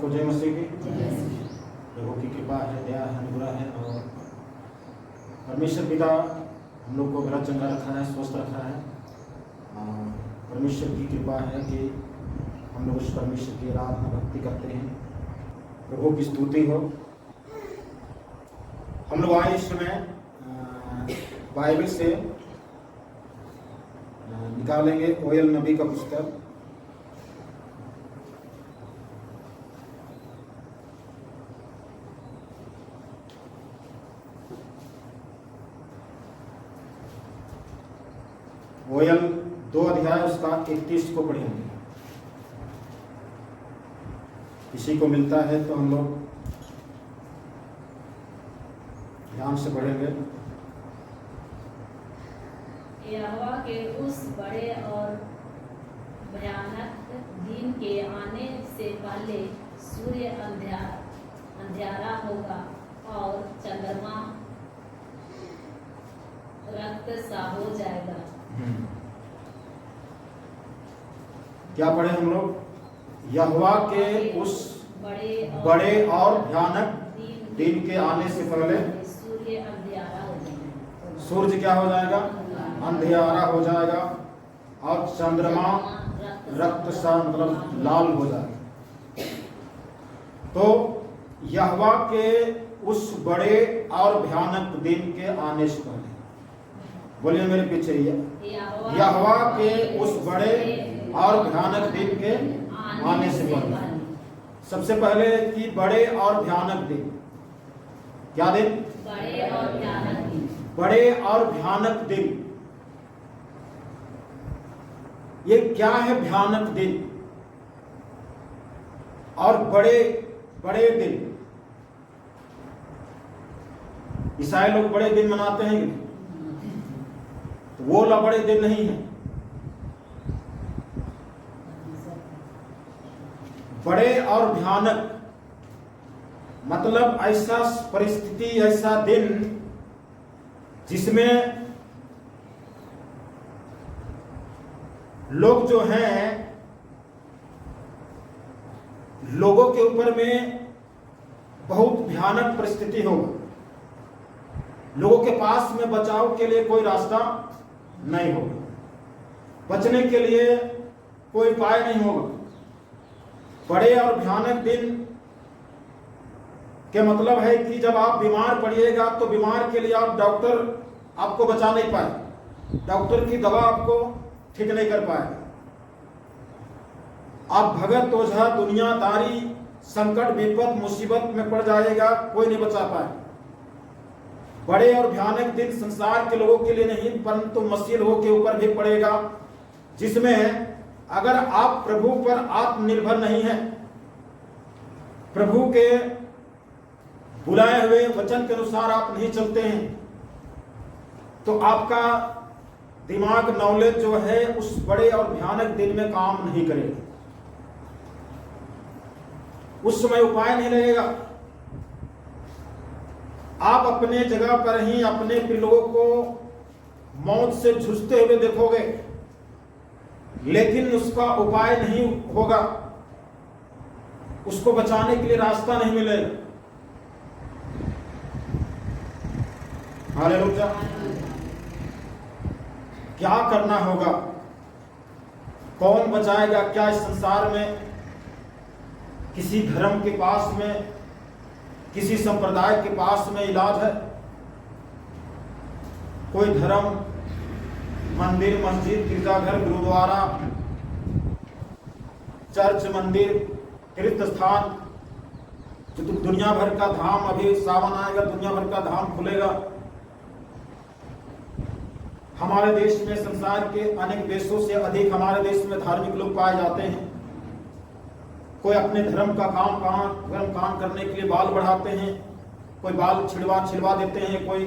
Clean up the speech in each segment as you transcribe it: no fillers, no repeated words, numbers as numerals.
सबको जय मसीह की। प्रभु की कृपा है, दया है, अनुग्रह है और परमेश्वर पिता हम लोग को बड़ा चंगा रखा है, स्वस्थ रखा है। परमेश्वर की कृपा है कि हम लोग उस परमेश्वर की आराधना भक्ति करते हैं। प्रभु की स्तुति हो। हम लोग आए इस समय बाइबल से निकालेंगे ओयल नबी का पुस्तक। ओयल 2 अध्याय उसका 31 को पढ़ेंगे। किसी को मिलता है तो हम लोग ध्यान से पढ़ेंगे। यहोवा के उस बड़े और भयानक दिन के आने से पहले सूर्य अंधियारा होगा और चंद्रमा रक्त सा हो जाएगा। क्या पढ़े हम लोग? यहोवा के उस बड़े और भयानक दिन के आने से पहले सूर्य अंधियारा हो जाएगा। सूर्य क्या हो जाएगा? अंधियारा हो जाएगा और चंद्रमा रक्त सा मतलब लाल हो जाएगा। तो यहोवा के उस बड़े और भयानक दिन के आने से पहले, बोलिए मेरे पीछे, यहोवा के उस बड़े और भयानक दिन के आने से पहले। सबसे पहले कि बड़े और भयानक दिन। क्या दिन? बड़े और भयानक दिन। बड़े और भयानक दिन। ये क्या है भयानक दिन और बड़े बड़े दिन? ईसाई लोग बड़े दिन मनाते हैं, तो वो ला बड़े दिन नहीं है। बड़े और भयानक मतलब ऐसा परिस्थिति, ऐसा दिन जिसमें लोग जो हैं, लोगों के ऊपर में बहुत भयानक परिस्थिति होगा। लोगों के पास में बचाव के लिए कोई रास्ता नहीं होगा, बचने के लिए कोई उपाय नहीं होगा। बड़े और भयानक दिन के मतलब है कि जब आप बीमार पड़िएगा तो बीमार के लिए आप डॉक्टर आपको बचा नहीं पाए, डॉक्टर की दवा आपको ठीक नहीं कर पाए। आप भगत ओझा दुनियादारी संकट विपद मुसीबत में पड़ जाएगा, कोई नहीं बचा पाए। बड़े और भयानक दिन संसार के लोगों के लिए नहीं परंतु मसीह लोगों के ऊपर भी पड़ेगा, जिसमें अगर आप प्रभु पर आत्मनिर्भर नहीं हैं, प्रभु के बुलाए हुए वचन के अनुसार आप नहीं चलते हैं, तो आपका दिमाग नॉलेज जो है उस बड़े और भयानक दिन में काम नहीं करेगा। उस समय उपाय नहीं रहेगा। आप अपने जगह पर ही अपने लोगों को मौत से जूझते हुए देखोगे, लेकिन उसका उपाय नहीं होगा, उसको बचाने के लिए रास्ता नहीं मिलेगा। हालेलुया। क्या करना होगा? कौन बचाएगा? क्या इस संसार में किसी धर्म के पास में, किसी संप्रदाय के पास में इलाज है? कोई धर्म, मंदिर, मस्जिद, गिरजाघर, गुरुद्वारा, चर्च, मंदिर, तीर्थ स्थान, जो दुनिया भर का धाम, अभी सावन आएगा, दुनिया भर का धाम खुलेगा। हमारे देश में संसार के अनेक देशों से अधिक हमारे देश में धार्मिक लोग पाए जाते हैं। कोई अपने धर्म का काम करने के लिए बाल बढ़ाते हैं, कोई बाल छिलवा देते हैं, कोई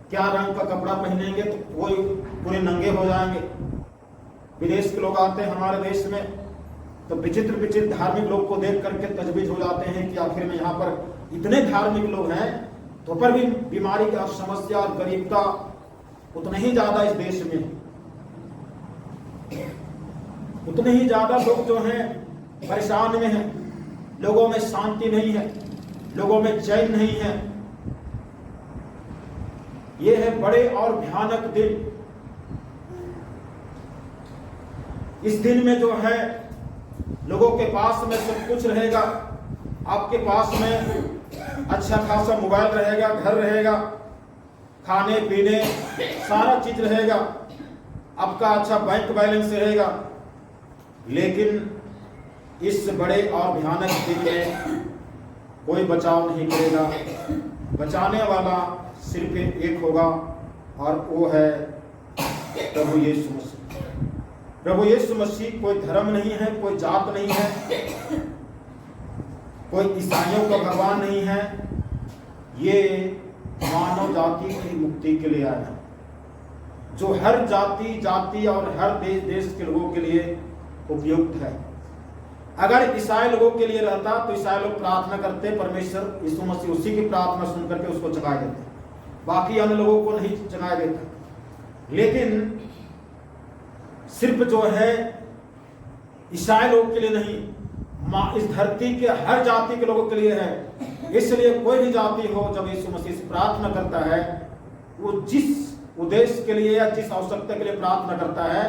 क्या रंग का कपड़ा पहनेंगे तो कोई पूरे नंगे हो जाएंगे। विदेश के लोग आते हैं हमारे देश में तो विचित्र विचित्र धार्मिक लोग को देख करके तजवीज हो जाते हैं कि आखिर में यहाँ पर इतने धार्मिक लोग हैं तो पर भी बीमारी की समस्या और गरीबता उतने ही ज्यादा इस देश में, उतने ही ज्यादा लोग जो हैं परेशान में हैं। लोगों में शांति नहीं है, लोगों में चैन नहीं है। ये है बड़े और भयानक दिन। इस दिन में जो है लोगों के पास में सब कुछ रहेगा। आपके पास में अच्छा खासा मोबाइल रहेगा, घर रहेगा, खाने पीने सारा चीज रहेगा, आपका अच्छा बैंक बैलेंस रहेगा, लेकिन इस बड़े और भयानक दिन में कोई बचाव नहीं करेगा। बचाने वाला सिर्फ एक होगा और वो है प्रभु यीशु मसीह। प्रभु यीशु मसीह कोई धर्म नहीं है, कोई जात नहीं है, कोई ईसाइयों का भगवान नहीं है। ये मानव जाति की मुक्ति के लिए आया है, जो हर जाति और हर देश के लोगों के लिए उपयुक्त है। अगर ईसाई लोगों के लिए रहता तो ईसाई लोग प्रार्थना करते, परमेश्वर यीशु मसीह उसी की प्रार्थना सुन करके उसको जगा देते, बाकी अन्य लोगों को नहीं जगा देता। लेकिन सिर्फ जो है ईसाई लोगों के लिए नहीं, इस धरती के हर जाति के लोगों के लिए है। इसलिए कोई भी जाति हो, जब यीशु मसीह से प्रार्थना करता है, वो जिस उद्देश्य के लिए या जिस आवश्यकता के लिए प्रार्थना करता है,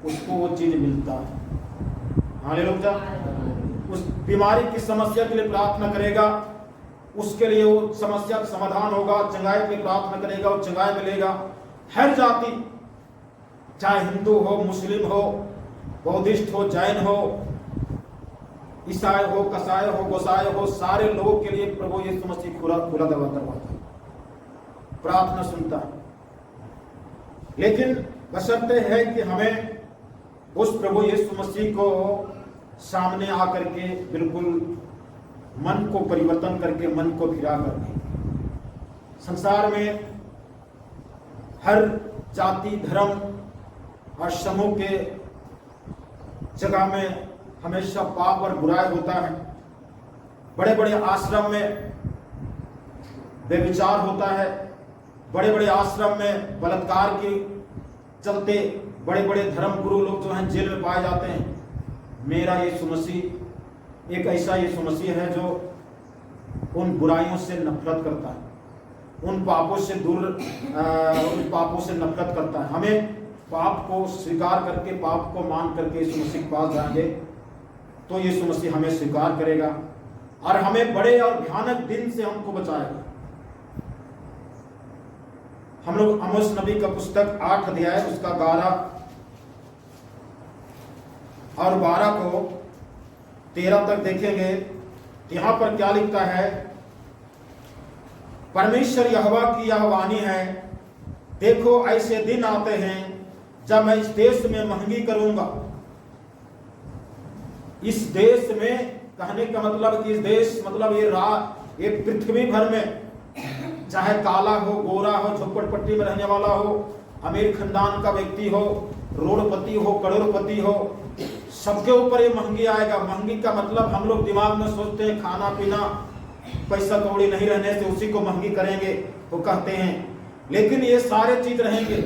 उसको वो चीज मिलता है। हालेलुया। उस बीमारी की समस्या के लिए प्रार्थना करेगा, उसके लिए वो समस्या का समाधान होगा। चंगाई के लिए प्रार्थना करेगा, वो चंगाई मिलेगा। हर जाति, चाहे हिंदू हो, मुस्लिम हो, बौद्धिस्ट हो, जैन हो, ईसाई हो, कसाई हो, गोसाई हो, सारे लोगों के लिए प्रभु यीशु मसीह खुला दरवाजा है, प्रार्थना सुनता है। लेकिन बशर्ते है कि हमें उस प्रभु यीशु मसीह को सामने आकर के बिल्कुल मन को परिवर्तन करके, मन को फिरा करके। संसार में हर जाति, धर्म और समूह के जगह में हमेशा पाप और बुराई होता है। बड़े बड़े आश्रम में व्यभिचार होता है, बड़े बड़े आश्रम में बलात्कार के चलते बड़े बड़े धर्म गुरु लोग जो हैं जेल में पाए जाते हैं। मेरा यीशु मसीह एक ऐसा यीशु मसीह है जो उन बुराइयों से नफरत करता है, उन पापों से नफरत करता है। हमें पाप को स्वीकार करके, पाप को मान करके यीशु मसीह के पास जाएंगे तो यीशु मसीह हमें स्वीकार करेगा और हमें बड़े और भयानक दिन से हमको बचाएगा। हम लोग आमोस नबी का पुस्तक 8 अध्याय उसका 11 और 12 को 13 तक देखेंगे। यहां पर क्या लिखता है? परमेश्वर यहोवा की यह वाणी है, देखो ऐसे दिन आते हैं जब मैं इस देश में महंगी करूंगा। इस देश में कहने का मतलब कि इस देश मतलब ये पृथ्वी भर में, चाहे काला हो, गोरा हो, झोपड़पट्टी में रहने वाला हो, अमीर खानदान का व्यक्ति हो, रोडपति हो, करोड़पति हो, सबके ऊपर ये महंगी आएगा। महंगी का मतलब हम लोग दिमाग में सोचते हैं खाना पीना, पैसा कौड़ी नहीं रहने से उसी को महंगी करेंगे, वो कहते हैं। लेकिन ये सारे चीज रहेंगे,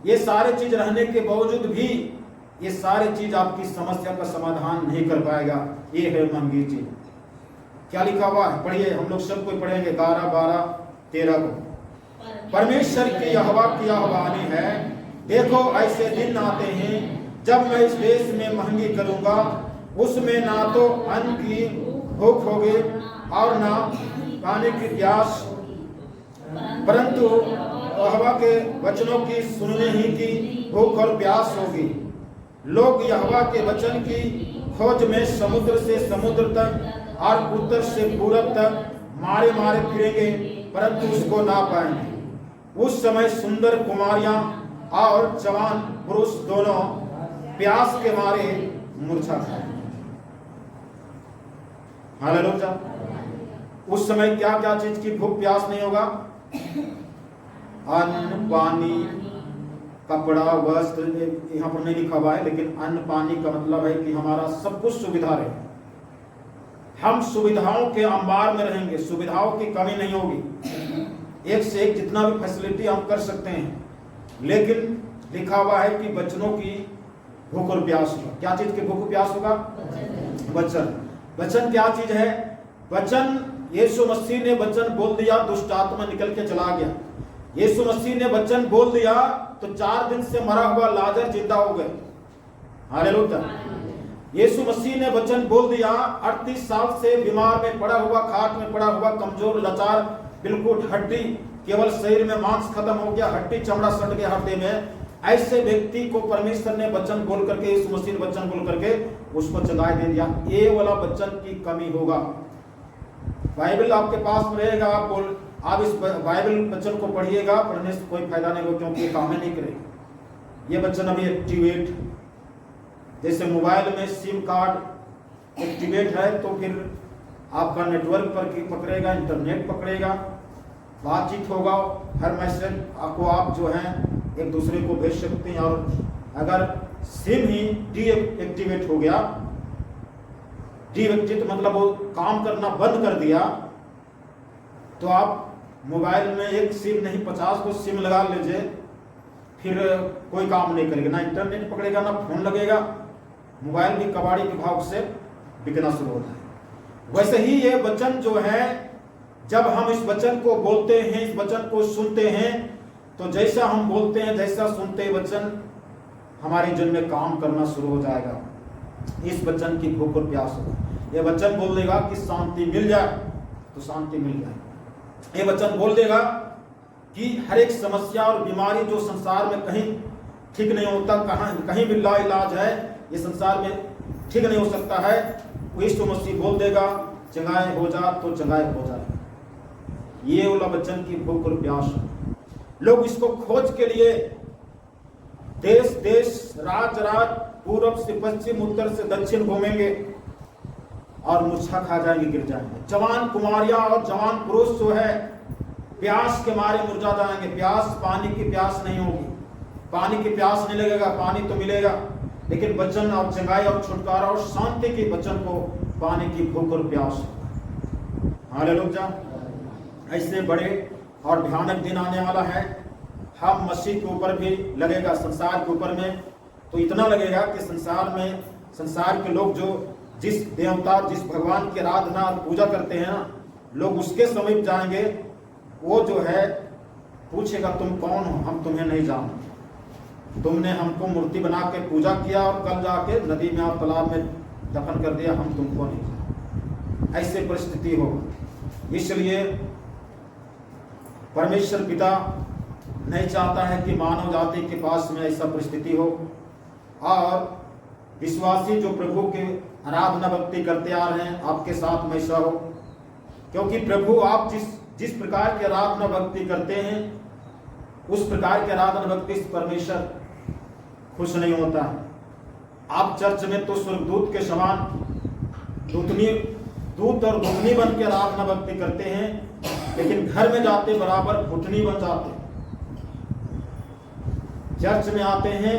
ये सारे चीज रहने के बावजूद भी ये सारे चीज आपकी समस्या का समाधान नहीं कर पाएगा। ये है महंगी चीज। क्या लिखा हुआ है? पढ़िए, हम लोग सब कोई पढ़ेंगे 11, 12, 13 को। परमेश्वर की यहोवा की यह वाणी है, देखो ऐसे दिन आते हैं जब मैं इस देश में महंगी करूंगा, उसमें ना तो अन्न की भूख होगी और ना पानी की प्यास, परंतु यहोवा के वचनों की सुनने ही की भूख और प्यास होगी। लोग यहोवा के वचन की खोज में समुद्र से समुद्र तक और उत्तर से पूरब तक मारे मारे फिरेंगे, परंतु उसको ना पाएंगे। उस समय सुंदर कुमारियां और जवान पुरुष दोनों प्यास के मारे मूर्छा खाएंगे। हालेलुया। उस समय क्या क्या चीज की भूख प्यास नहीं होगा? अन्न, पानी, कपड़ा, वस्त्र। यहाँ पर नहीं लिखा हुआ है, लेकिन अन्न पानी का मतलब है कि हमारा सब कुछ सुविधा रहे, हम सुविधाओं के अंबार में रहेंगे, सुविधाओं की कमी नहीं होगी। एक से एक जितना भी फैसिलिटी हम कर सकते हैं, लेकिन लिखा हुआ है कि वचनों की भूख और प्यास होगा। क्या चीज की भूख प्यास होगा? वचन। वचन क्या चीज है? वचन, यीशु मसीह ने वचन बोल दिया, दुष्ट आत्मा निकल के चला गया। यीशु मसीह ने वचन बोल दिया तो 4 दिन से मरा हुआ लाजर जिंदा हो गए। हालेलुया। यीशु मसीह ने वचन बोल दिया, 38 साल से बीमार में पड़ा हुआ, खाट में पड़ा हुआ, कमजोर, लाचार, बिल्कुल हड्डी, केवल शरीर में मांस खत्म हो गया, हड्डी चमड़ा सट गया हड्डी में, ऐसे व्यक्ति को परमेश्वर ने वचन बोल करके, यीशु मसीह ने वचन बोल करके उसको जगाए दे दिया। ये वाला वचन की कमी होगा। बाइबल आपके पास में रहेगा, आप इस बाइबल वचन को पढ़िएगा, पढ़ने से कोई फायदा नहीं होगा, क्योंकि ये काम नहीं करेगा। ये वचन अभी एक्टिवेट, जैसे मोबाइल में सिम कार्ड एक्टिवेट है तो फिर आपका नेटवर्क पर पकड़ेगा, इंटरनेट पकड़ेगा, बातचीत होगा, हर मैसेज आपको आप जो है एक दूसरे को भेज सकते हैं। और अगर सिम ही डीएक्टिवेट हो गया, डीएक्टिवेट मतलब वो काम करना बंद कर दिया, तो आप मोबाइल में एक सिम नहीं 50 को सिम लगा लीजिए, फिर कोई काम नहीं करेगा, ना इंटरनेट पकड़ेगा, ना फोन लगेगा, मोबाइल भी कबाड़ी के भाव से बिकना शुरू होता है। वैसे ही ये वचन जो है, जब हम इस वचन को बोलते हैं, इस वचन को सुनते हैं, तो जैसा हम बोलते हैं, जैसा सुनते हैं वचन, हमारे जीवन में काम करना शुरू हो जाएगा। इस वचन की भूख और प्यास होगा। ये वचन बोल देगा कि शांति मिल जाए तो शांति मिल जाए। ये वचन बोल देगा कि हर एक समस्या और बीमारी जो संसार में कहीं ठीक नहीं होता, कहीं भी लाइलाज है, ये संसार में ठीक नहीं हो सकता है, वो यीशु मसीह बोल देगा चंगाई हो जा तो चंगाई हो जाए। ये वाला वचन की भूख और प्यास। लोग इसको खोज के लिए देश देश, राज राज, पूर्व से पश्चिम, उत्तर से दक्षिण घूमेंगे और मूर्छा खा जाएंगे, गिर जाएंगे। जवान कुमारियां और जवान पुरुष जो है प्यास के मारे मुरझा जाएंगे। प्यास, पानी की प्यास नहीं होगी, पानी की प्यास नहीं लगेगा, पानी तो मिलेगा, लेकिन वचन और चंगाई और छुटकारा और शांति के वचन को पाने की भूख और प्यास। हालेलुया। ऐसे बड़े और भयानक दिन आने वाला है। हम मसीह के ऊपर भी लगेगा, संसार के ऊपर में तो इतना लगेगा कि संसार के लोग जो जिस देवता, जिस भगवान की आराधना और पूजा करते हैं ना, लोग उसके समीप जाएंगे, वो जो है पूछेगा तुम कौन हो, हम तुम्हें नहीं जानते, तुमने हमको मूर्ति बना के पूजा किया और कल जाके नदी में और तालाब में दफन कर दिया, हम तुमको नहीं जानते। ऐसे परिस्थिति हो। इसलिए परमेश्वर पिता नहीं चाहता है कि मानव जाति के पास में ऐसा परिस्थिति हो, और विश्वासी जो प्रभु के आराधना भक्ति करते आ रहे हैं, आपके साथ में ऐसा हो, क्योंकि प्रभु आप जिस प्रकार की आराधना भक्ति करते हैं, उस प्रकार की आराधना भक्ति से परमेश्वर खुश नहीं होता है। आप चर्च में तो स्वर्गदूत के समान दूत और दुतनी बन के आराधना भक्ति करते हैं, लेकिन घर में जाते बराबर घुटनी बन जाते। चर्च में आते हैं,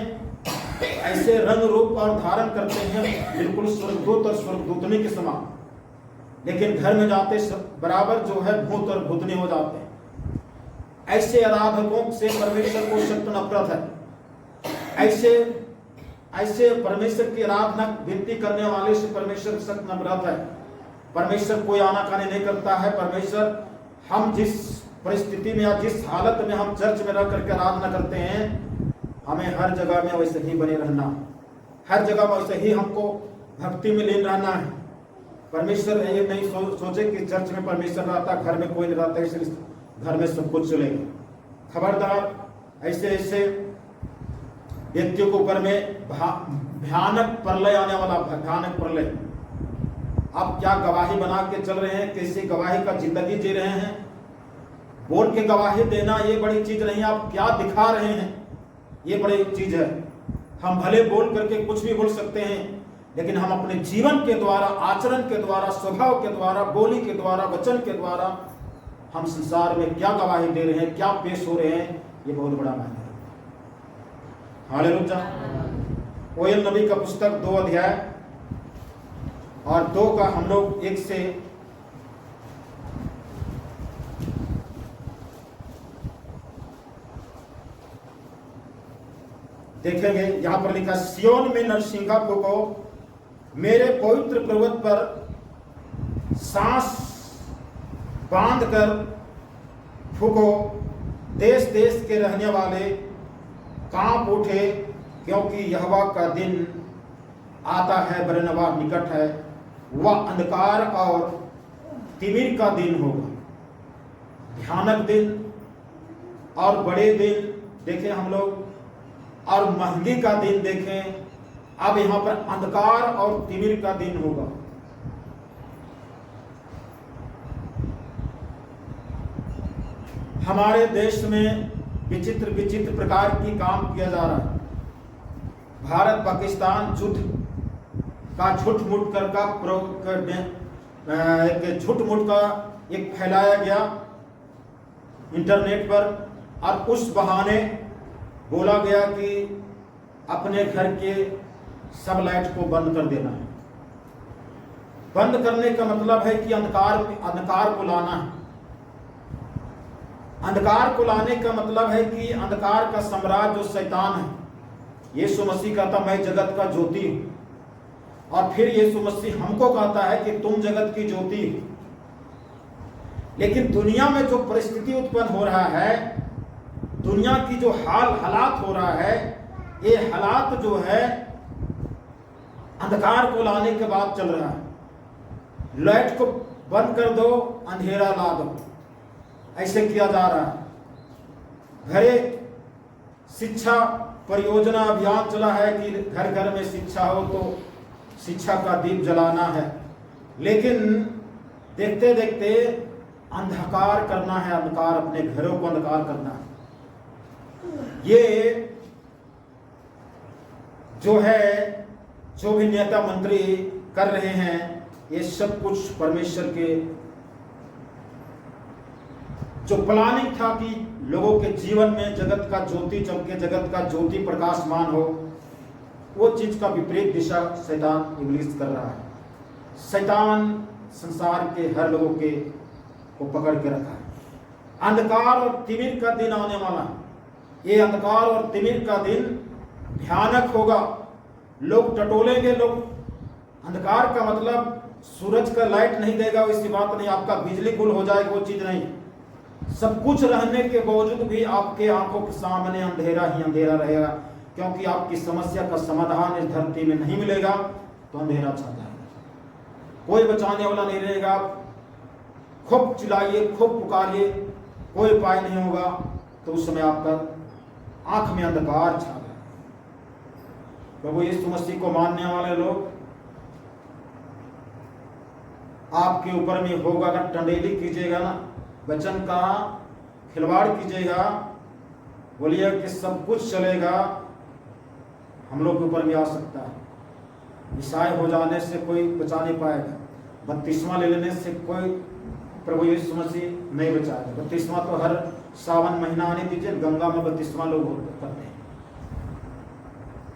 ऐसे रंग रूप और धारण करते हैं बिल्कुल स्वर्गदूत और स्वर्गदूतनी के समान, लेकिन घर में जाते बराबर जो है भूत और भूतनी हो जाते हैं। ऐसे आराधकों से परमेश्वर को सख्त नफरत है। ऐसे परमेश्वर की आराधना विनती करने वाले से परमेश्वर की सख्त नफरत है। परमेश्वर कोई आनाकानी नहीं करता है। परमेश्वर, हम जिस परिस्थिति में या जिस हालत में हम चर्च में रह करके आराधना करते हैं, हमें हर जगह में वैसे ही बने रहना, हर जगह वैसे ही हमको भक्ति में लीन रहना है। परमेश्वर ये नहीं सोचे कि चर्च में परमेश्वर रहता, घर में कोई नहीं रहता, इसलिए घर में सब कुछ चलेगा। खबरदार, ऐसे व्यक्तियों के ऊपर में भयानक प्रलय आने वाला, भयानक प्रलय। आप क्या गवाही बना के चल रहे हैं, कैसी गवाही का जिंदगी जी रहे हैं? बोल के गवाही देना ये बड़ी चीज नहीं, आप क्या दिखा रहे हैं ये बड़ी चीज है। हम भले बोल करके कुछ भी बोल सकते हैं, लेकिन हम अपने जीवन के द्वारा, आचरण के द्वारा, स्वभाव के द्वारा, बोली के द्वारा, वचन के द्वारा हम संसार में क्या गवाही दे रहे हैं, क्या पेश हो रहे हैं, ये बहुत बड़ा मायने है। हालेलुया। कोयल नबी का पुस्तक 2 अध्याय और 2 का हम लोग 1 से देखेंगे। यहां पर लिखा, सियोन में नरसिंगा को मेरे पवित्र पर्वत पर सांस बांध कर फूको, देश देश के रहने वाले कांप उठे, क्योंकि यहोवा का दिन आता है, बरनवा निकट है। वह अंधकार और तिमिर का दिन होगा। भयानक दिन और बड़े दिन देखें हम लोग, और महंगी का दिन देखें। अब यहां पर अंधकार और तिमिर का दिन होगा। हमारे देश में विचित्र विचित्र प्रकार की काम किया जा रहा है। भारत पाकिस्तान युद्ध का झूठ-मूठ कर एक झूठ-मूठ का एक फैलाया गया इंटरनेट पर, और उस बहाने बोला गया कि अपने घर के सब लाइट को बंद कर देना है। बंद करने का मतलब है कि अंधकार को लाना है। अंधकार को लाने का मतलब है कि अंधकार का सम्राट जो शैतान है, यीशु मसीह कहता मैं जगत का ज्योति हूं, और फिर यीशु मसीह हमको कहता है कि तुम जगत की ज्योति हो। लेकिन दुनिया में जो परिस्थिति उत्पन्न हो रहा है, दुनिया की जो हालात हो रहा है, ये हालात जो है अंधकार को लाने के बाद चल रहा है। लाइट को बंद कर दो, अंधेरा ला दो, ऐसे किया जा रहा है। घरे शिक्षा परियोजना अभियान चला है कि घर घर में शिक्षा हो, तो शिक्षा का दीप जलाना है। लेकिन देखते देखते अंधकार करना है, अंधकार अपने घरों को अंधकार करना है। ये जो है, जो भी नेता मंत्री कर रहे हैं, ये सब कुछ परमेश्वर के जो प्लानिंग था कि लोगों के जीवन में जगत का ज्योति चमके, जगत का ज्योति प्रकाशमान हो, वो चीज का विपरीत दिशा शैतान इब्लीस कर रहा है। शैतान संसार के हर लोगों के को पकड़ के रखा है। अंधकार और तिमिर का दिन आने वाला है। ये अंधकार और तिमिर का दिन भयानक होगा। लोग टटोलेंगे। लोग, अंधकार का मतलब सूरज का लाइट नहीं देगा वैसी बात नहीं, आपका बिजली गुल हो जाएगा वो चीज नहीं। सब कुछ रहने के बावजूद भी आपके आंखों के सामने अंधेरा ही अंधेरा रहेगा, क्योंकि आपकी समस्या का समाधान इस धरती में नहीं मिलेगा तो अंधेरा छा जाएगा। कोई बचाने वाला नहीं रहेगा। खूब चिल्लाइए, खूब पुकारिए, कोई उपाय नहीं होगा, तो उस समय आपका आंख में अंधकार छा गया। प्रभु यीशु मसीह को मानने वाले लोग, आपके ऊपर में होगा अगर टंडेली कीजिएगा ना, वचन का खिलवाड़ कीजिएगा, बोलिए कि सब कुछ चलेगा, हम लोग के ऊपर भी आ सकता है। ईसाई हो जाने से कोई बचा नहीं पाएगा। बपतिस्मा ले लेने से कोई प्रभु यीशु मसीह नहीं बचाएगा। बपतिस्मा तो हर सावन महीना आने दीजिए, गंगा में बपतिस्मा लोग करते हैं,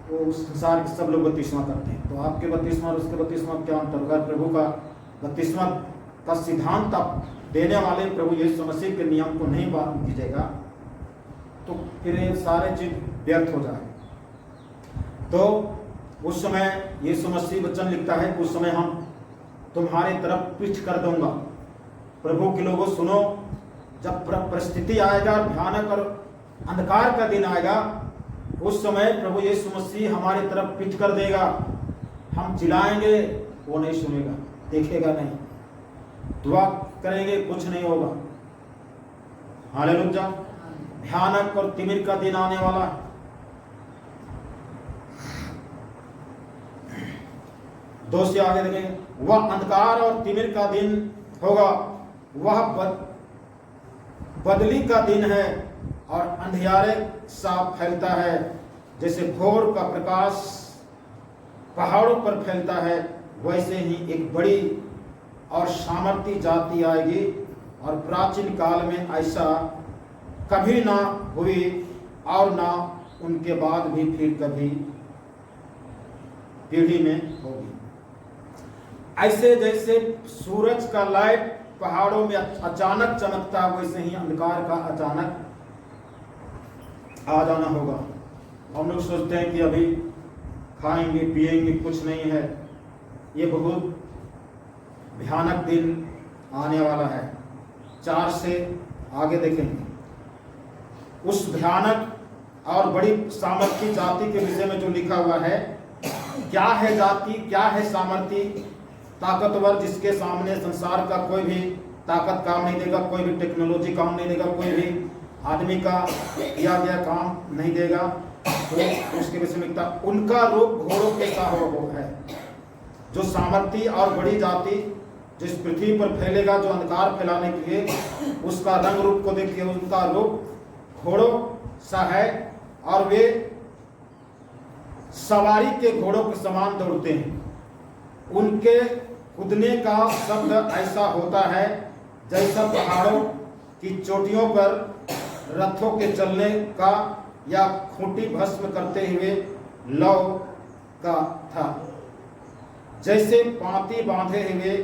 वो संसार के सब लोग बपतिस्मा करते हैं। तो आपके बपतिस्मा और उसके बपतिस्मा क्या अंतर होगा? प्रभु का बपतिस्मा का सिद्धांत आप देने वाले प्रभु यीशु मसीह के नियम को नहीं पालन कीजिएगा तो फिर ये सारे चीज व्यर्थ हो जाए। तो उस समय यीशु मसीह वचन लिखता है कि उस समय हम तुम्हारे तरफ पीठ कर दूंगा। प्रभु के लोगों सुनो, जब परिस्थिति आएगा, भयानक और अंधकार का दिन आएगा, उस समय प्रभु यीशु मसीह हमारी तरफ पीठ कर देगा। हम चिल्लाएंगे, वो नहीं सुनेगा, देखेगा नहीं, दुआ करेंगे, कुछ नहीं होगा। हालेलुया। भयानक और तिमिर का दिन आने वाला है। दो से आगे देखेंगे, वह अंधकार और तिमिर का दिन होगा, वह बदली का दिन है और अंधियारे सा फैलता है, जैसे भोर का प्रकाश पहाड़ों पर फैलता है, वैसे ही एक बड़ी और सामर्थी जाति आएगी और प्राचीन काल में ऐसा कभी ना हुई और ना उनके बाद भी फिर कभी पीढ़ी में होगी। ऐसे जैसे सूरज का लाइट पहाड़ों में अचानक चमकता है, वैसे ही अंधकार का अचानक आ जाना होगा। हम लोग सोचते हैं कि अभी खाएंगे पिएंगे कुछ नहीं है, ये बहुत भयानक दिन आने वाला है। 4 से आगे देखेंगे। उस भयानक और बड़ी सामर्थी जाति के विषय में जो लिखा हुआ है, क्या है जाति, क्या है सामर्थी, ताकतवर जिसके सामने संसार का कोई भी ताकत काम नहीं देगा, कोई भी टेक्नोलॉजी काम नहीं देगा, कोई भी आदमी का किया गया काम नहीं देगा। तो उसके विषय में लिखता, उनका रूप घोड़ों के सा हो है। जो सामर्थी और बड़ी जाति जो इस पृथ्वी पर फैलेगा, जो अंधकार फैलाने के लिए, उसका रंग रूप को देखिए, उनका रूप घोड़ों सा है और वे सवारी के घोड़ों के समान दौड़ते हैं। उनके कूदने का शब्द ऐसा होता है जैसा पहाड़ों की चोटियों पर रथों के चलने का या खूंटी भस्म करते हुए लौ का था। जैसे पांति बांधे हुए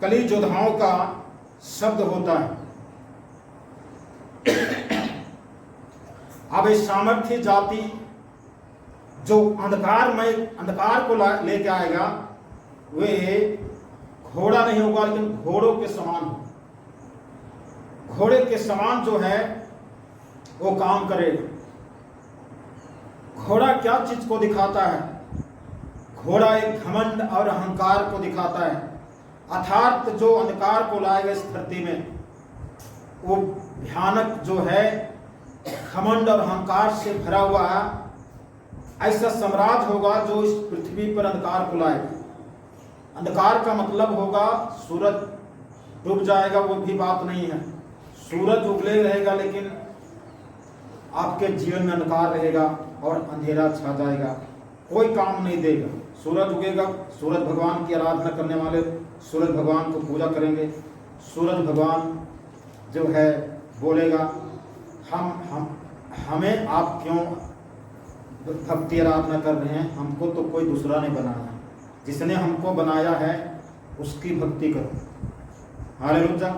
कली योद्धाओं का शब्द होता है। अब इस सामर्थ्य जाति जो अंधकार को लेके आएगा, वे घोड़ा नहीं होगा लेकिन घोड़ों के समान हो। घोड़े के समान जो है वो काम करेगा। घोड़ा क्या चीज को दिखाता है? घोड़ा एक घमंड और अहंकार को दिखाता है। अर्थात जो अंधकार को लाएगा इस धरती में, वो भयानक जो है घमंड और अहंकार से भरा हुआ ऐसा साम्राज्य होगा जो इस पृथ्वी पर अंधकार को लाएगा। अंधकार का मतलब होगा सूरज डूब जाएगा, वो भी बात नहीं है। सूरज उगले रहेगा लेकिन आपके जीवन में अंधकार रहेगा और अंधेरा छा जाएगा, कोई काम नहीं देगा। सूरज उगेगा, सूरज भगवान की आराधना करने वाले सूरज भगवान को पूजा करेंगे। सूरज भगवान जो है बोलेगा, हमें आप क्यों भक्ति आराधना कर रहे हैं? हमको तो कोई दूसरा नहीं बनाया, जिसने हमको बनाया है उसकी भक्ति करो। हालेलुया।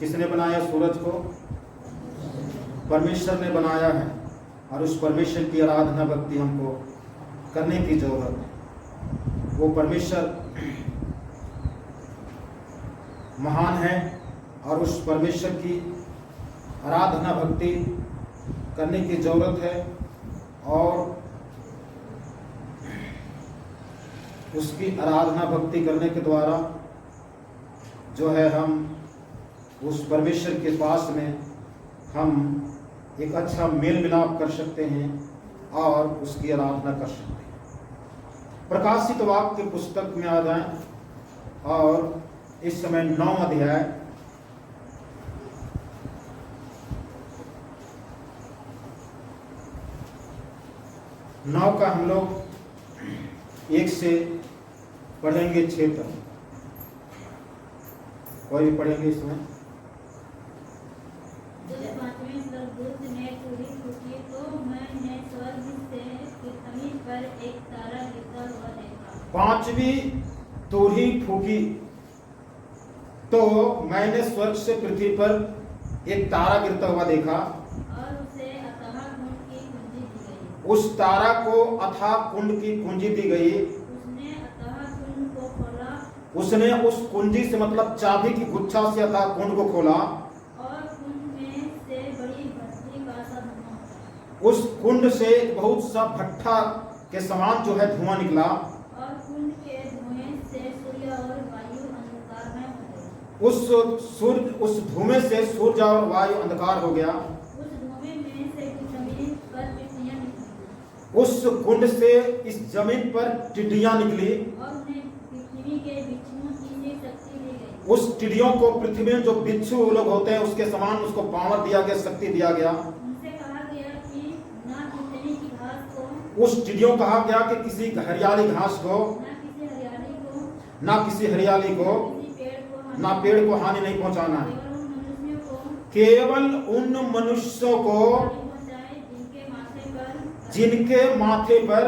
किसने बनाया सूरज को? परमेश्वर ने बनाया है, और उस परमेश्वर की आराधना भक्ति हमको करने की जरूरत है। वो परमेश्वर महान है और उस परमेश्वर की आराधना भक्ति करने की जरूरत है, और उसकी आराधना भक्ति करने के द्वारा जो है हम उस परमेश्वर के पास में हम एक अच्छा मेल मिलाप कर सकते हैं और उसकी आराधना कर सकते हैं। प्रकाशित वाक्य पुस्तक में आ जाएं और इस समय 9 अध्याय 9 का हम लोग 1 से पढ़ेंगे 6 तक। कोई भी पढ़ेंगे इसमें? जब 5वें स्वर्गदूत ने तुरही फूंकी तो मैंने स्वर्ग से पृथ्वी पर एक तारा गिरता हुआ देखा। 5वीं तुरही फूंकी तो मैंने स्वर्ग से पृथ्वी पर एक तारा गिरता हुआ देखा, और उसे अथाह कुंड की कुंजी दी गई। उस तारा को अथाह कुंड की कुंजी दी गई। उसने अथाह कुंड को खोला, उसने उस कुंजी से मतलब चाबी की गुच्छा से अथाह कुंड को खोला, और कुंड में से बड़ी भस्मी का सा धुआं उठा। उस कुंड से बहुत सा भट्ठा के समान जो है धुआं निकला, और कुंड के धुएं से सूर्य और वायु अंधकार में हो गए। उस धुएं से सूर्य और वायु अंधकार हो गया। उस धुएं में से जमीन पर टिड्डियां निकली, उस कुंड से इस जमीन पर टिड्डियां निकली, और उन्हें पृथ्वी के बिच्छुओं की सी शक्ति दी गई। उस टिड्डियों को पृथ्वी में जो बिच्छू लोग होते हैं उसके समान उसको पावर दिया गया, शक्ति दिया गया। उनसे कहा गया कि ना कितने की घास को, उस टिड्डियों कहा गया कि किसी हरियाली घास को, ना किसी हरियाली को, ना किसी हरियाली को, किसी पेड़ को, ना पेड़ को हानि नहीं पहुंचाना है। केवल उन मनुष्यों को केवल उन मनुष्यों को हानि पहुंचाए जिनके माथे पर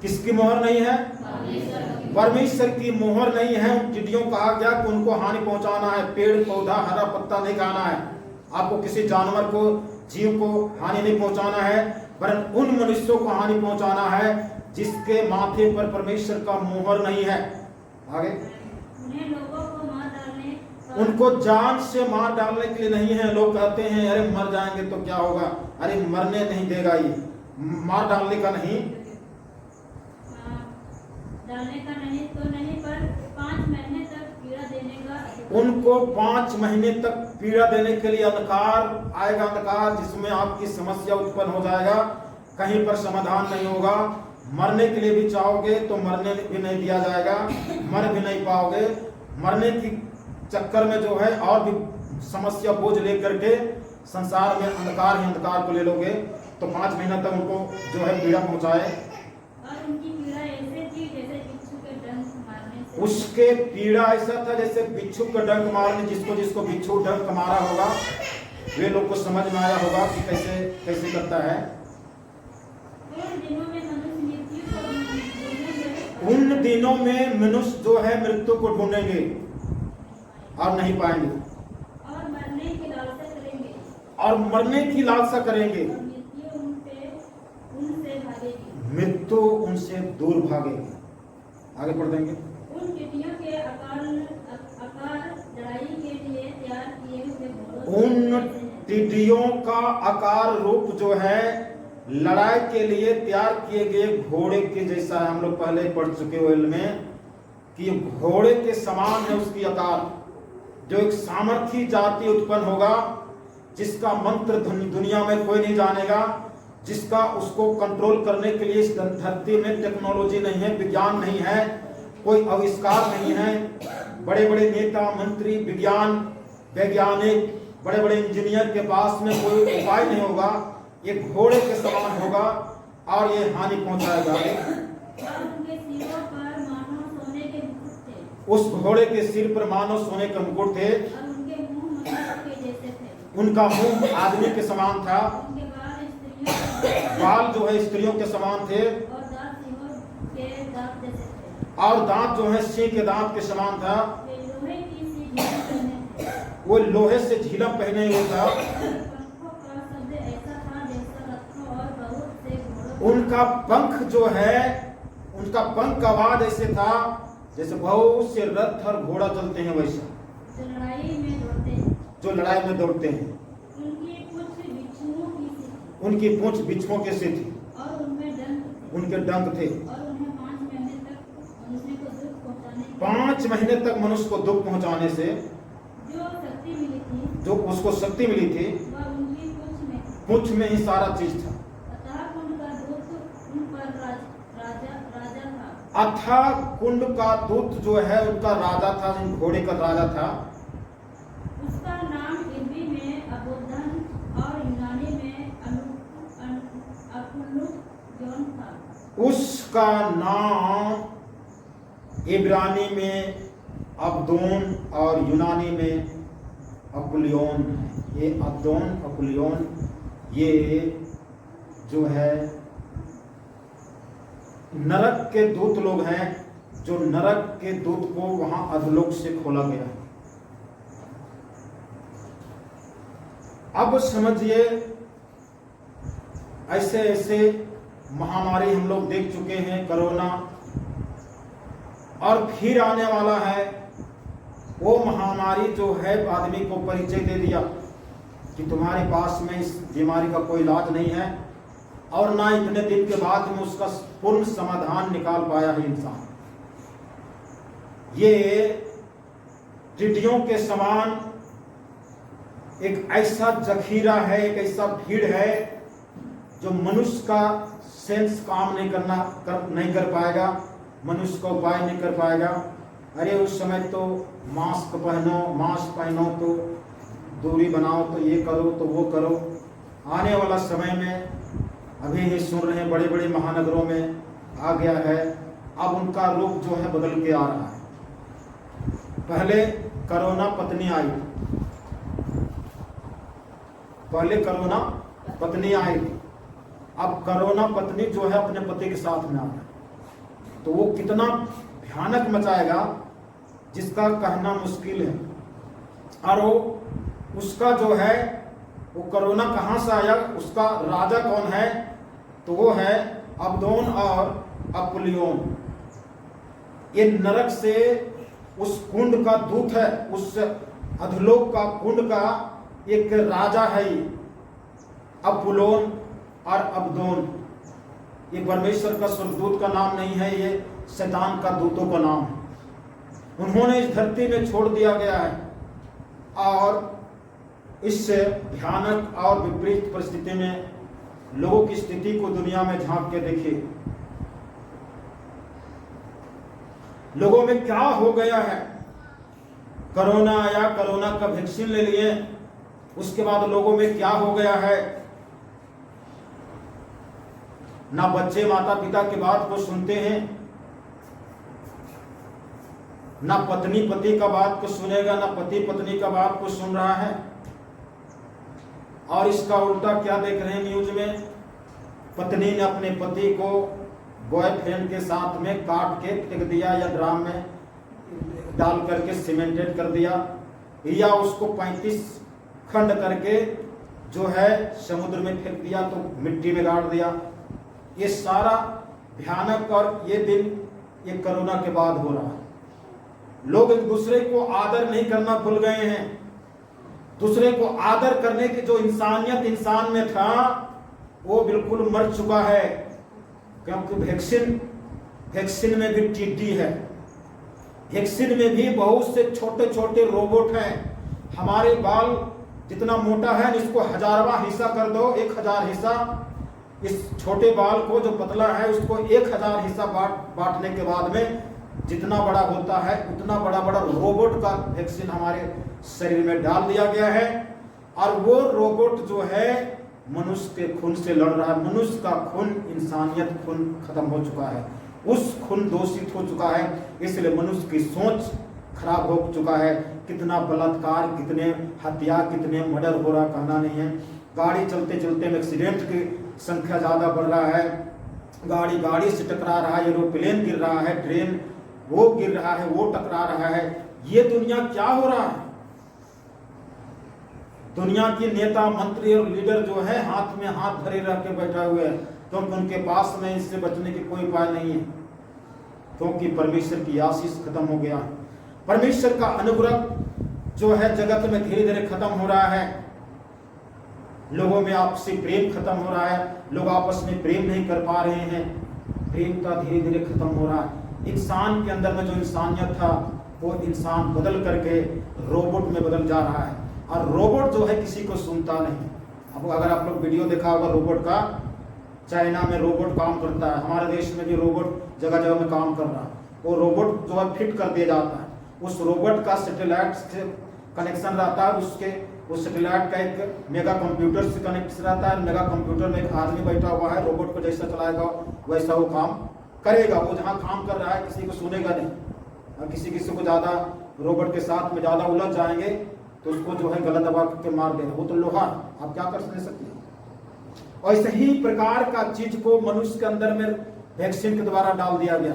किसकी मोहर नहीं है? किसकी मोहर नहीं है? परमेश्वर की मोहर नहीं है। उन टिड्डियों कहा गया कि उनको हानि पहुंचाना है, पेड़ पौधा हरा पत्ता नहीं खाना है, आपको किसी जानवर को जीव को हानि नहीं पहुंचाना है, वरन उन मनुष्यों को हानि पहुंचाना है जिसके माथे पर परमेश्वर का मोहर नहीं है। आगे, उन्हें लोगों को मार डालने का उनको जान से मार डालने के लिए नहीं है। लोग कहते हैं अरे मर जाएंगे तो क्या होगा, अरे मरने नहीं देगा, ये मार डालने का नहीं, डालने का नहीं तो नहीं, पर 5 महीने तक पीड़ा देने का अधिकार। उनको 5 महीने तक पीड़ा देने के लिए अंधकार आएगा, अंधकार जिसमें आपकी समस्या उत्पन्न हो जाएगा, कहीं पर समाधान नहीं होगा। मरने के लिए भी चाहोगे तो मरने भी नहीं दिया जाएगा, मर भी नहीं पाओगे। मरने की चक्कर में जो है और भी समस्या बोझ लेकर के संसार में अंधकार ही अंधकार को ले लोगे, तो 5 महीना तक उनको जो है पीड़ा पहुंचाए। और उनकी पीड़ा ऐसे थी जैसे बिच्छू के डंक मारने से। उसके पीड़ा ऐसा था जैसे बिच्छू का डंक मारने, जिसको जिसको बिच्छू डंक मारा होगा वे लोग को समझ में आया होगा कि कैसे कैसे करता है। उन दिनों में मनुष्य मृत्यु को ढूंढेंगे उन दिनों में मनुष्य जो है मृत्यु को ढूंढेंगे और नहीं पाएंगे, और मरने की लालसा करेंगे, और मरने की लालसा करेंगे, और मृत्यु उनसे भागेगी, मृत्यु उनसे दूर भागेगी। आगे पढ़ देंगे। उन टिड्डियों के आकार लड़ाई के लिए तैयार किए हुए घोड़ों उन से हैं। टिड्डियों का आकार रूप जो है लड़ाई के लिए तैयार किए गए घोड़े के जैसा है। हम लोग पहले ही पढ़ चुके हो में कि घोड़े के समान है उसकी आकार, जो एक सामर्थी जाति उत्पन्न होगा, जिसका मंत्र दुनिया में कोई नहीं जानेगा, जिसका उसको कंट्रोल करने के लिए इस धरती में टेक्नोलॉजी नहीं है, विज्ञान नहीं है, कोई आविष्कार नहीं है। बड़े बड़े नेता, मंत्री, वैज्ञानिक, बड़े बड़े इंजीनियर के पास में कोई उपाय नहीं होगा। ये घोड़े के समान होगा और ये हानि पहुंचाएगा। और उनके सिरों पर मानो सोने के मुकुट थे, उस घोड़े के सिर पर मानो सोने के मुकुट थे, और उनके मुंह मनुष्य के जैसे थे, उनका मुंह आदमी के समान था, उनके बाल स्त्रियों के बाल जो है स्त्रियों के समान थे, और दांत सिंहों के दांत जैसे थे। और दांत जो है सिंह के दांत के समान था। वे लोहे की सी झीलें पहने थे, वो लोहे से झीलम पहने हुए था। पंखों का शब्द ऐसा था जैसा रथों और बहुत से घोड़ों उनका पंख जो है, उनका पंख का आवाज ऐसे था जैसे बहुत से रथ और घोड़ा चलते हैं वैसा, जो लड़ाई में दौड़ते हैं। जो लड़ाई में दौड़ते हैं। उनकी पूंछ बिच्छुओं की सी थी, उनकी पूंछ बिच्छुओं के से थी, और उनमें डंक थे, उनके डंक थे। और उन्हें 5 महीने तक मनुष्य को दुख पहुंचाने 5 महीने तक मनुष्य को दुख पहुंचाने से जो शक्ति मिली थी, जो उसको शक्ति मिली थी, वह उनकी पूंछ में थी। पूंछ में ही सारा चीज था। अतः कुंड का दूत उन पर राजा था, अथा कुंड का दूत जो है उनका राजा था, घोड़े का राजा था। उसका नाम इब्री में अबोधन और यूनानी में अपुल्लुयोन था। उसका नाम इब्रानी में अब्दोन और यूनानी में अपुलियोन है। ये अब्दोन, अपुलियोन ये जो है नरक के दूत लोग हैं, जो नरक के दूत को वहां अधोलोक से खोला गया है। अब समझिए, ऐसे ऐसे महामारी हम लोग देख चुके हैं, कोरोना, और फिर आने वाला है। वो महामारी जो है आदमी को परिचय दे दिया कि तुम्हारे पास में इस बीमारी का कोई इलाज नहीं है, और ना इतने दिन के बाद में उसका पूर्ण समाधान निकाल पाया है इंसान। ये टिड्डियों के समान एक ऐसा जखीरा है, एक ऐसा भीड़ है जो मनुष्य का सेंस काम नहीं कर पाएगा, मनुष्य का उपाय नहीं कर पाएगा। अरे उस समय तो मास्क पहनो तो दूरी बनाओ, तो ये करो तो वो करो। आने वाला समय में अभी ही सुन रहे हैं, बड़े बड़े महानगरों में आ गया है। अब उनका रूप जो है बदल के आ रहा है। पहले कोरोना पत्नी आई, अब कोरोना पत्नी जो है अपने पति के साथ में आ रहा है, तो वो कितना भयानक मचाएगा जिसका कहना मुश्किल है। और वो उसका जो है वो कोरोना कहाँ से आया, उसका राजा कौन है, तो वो है अब्दोन और अपुल्योन, ये नरक से उस कुंड का दूत है, उस अधोलोक का कुंड का एक राजा है ये अपुलोन और अबदोन। ये परमेश्वर का स्वर्गदूत का नाम नहीं है, ये शैतान का दूतों का नाम है। उन्होंने इस धरती में छोड़ दिया गया है और इस भयानक और विपरीत परिस्थिति में लोगों की स्थिति को दुनिया में झांक के देखिए, लोगों में क्या हो गया है। कोरोना आया, कोरोना का वैक्सीन ले लिए, उसके बाद लोगों में क्या हो गया है। ना बच्चे माता पिता की बात को सुनते हैं, ना पत्नी पति का बात को सुनेगा, ना पति पत्नी का बात को सुन रहा है। और इसका उल्टा क्या देख रहे हैं न्यूज में, पत्नी ने अपने पति को बॉयफ्रेंड के साथ में काट के फेंक दिया या ड्राम में डाल करके सीमेंटेड कर दिया, या उसको 35 खंड करके जो है समुद्र में फेंक दिया, तो मिट्टी में गाड़ दिया। ये सारा भयानक और ये दिन ये कोरोना के बाद हो रहा है। लोग एक दूसरे को आदर नहीं करना भूल गए हैं। दूसरे को आदर करने की जो इंसानियत इंसान में था वो बिल्कुल मर चुका है, क्योंकि वैक्सीन में भी टीटी है, वैक्सीन में भी बहुत से छोटे छोटे रोबोट हैं। हमारे बाल जितना मोटा है इसको 1000वां हिस्सा कर दो, 1000 हिस्सा, इस छोटे बाल को जो पतला है उसको 1000 हिस्सा बांटने के बाद में जितना बड़ा होता है उतना बड़ा बड़ा रोबोट का वैक्सीन हमारे शरीर में डाल दिया गया है। और वो रोबोट जो है मनुष्य के खून से लड़ रहा है। मनुष्य का खून, इंसानियत खून खत्म हो चुका है, उस खून दूषित हो चुका है, इसलिए मनुष्य की सोच खराब हो चुका है। कितना बलात्कार, कितने हत्या, कितने मर्डर हो रहा कहना नहीं है। गाड़ी चलते चलते में एक्सीडेंट की संख्या ज्यादा बढ़ रहा है, गाड़ी से टकरा रहा है, एरोप्लेन गिर रहा है, ट्रेन वो गिर रहा है, वो टकरा रहा है। ये दुनिया क्या हो रहा है। दुनिया के नेता मंत्री और लीडर जो है हाथ में हाथ धरे रह के बैठे हुए हैं, क्योंकि उनके पास में इससे बचने की कोई उपाय नहीं है, क्योंकि परमेश्वर की आशीष खत्म हो गया। परमेश्वर का अनुग्रह जो है जगत में धीरे धीरे खत्म हो रहा है। लोगों में आपसी प्रेम खत्म हो रहा है, लोग आपस में प्रेम नहीं कर पा रहे हैं, प्रेम का धीरे धीरे खत्म हो रहा है। इंसान के अंदर में जो इंसानियत था वो इंसान बदल करके रोबोट में बदल जा रहा है। और रोबोट जो है किसी को सुनता नहीं। अब अगर आप लोग वीडियो देखा होगा रोबोट का, चाइना में रोबोट काम करता है, हमारे देश में भी रोबोट जगह जगह में काम कर रहा है। वो रोबोट जो है फिट कर दिया जाता है, उस रोबोट का सैटेलाइट से कनेक्शन रहता है, उस सैटेलाइट का एक मेगा कंप्यूटर से कनेक्ट रहता है। मेगा कंप्यूटर में एक आदमी बैठा हुआ है, रोबोट को जैसा चलाएगा वैसा वो काम करेगा। वो जहाँ काम कर रहा है किसी को सुनेगा नहीं, और किसी को ज्यादा रोबोट के साथ में ज्यादा उलझ जाएंगे तो उसको जो है गलत दबा के मार देगा। वो तो लोहा, आप क्या कर सकते हैं। और ऐसे ही प्रकार का चीज को मनुष्य के अंदर में वैक्सीन के द्वारा डाल दिया गया।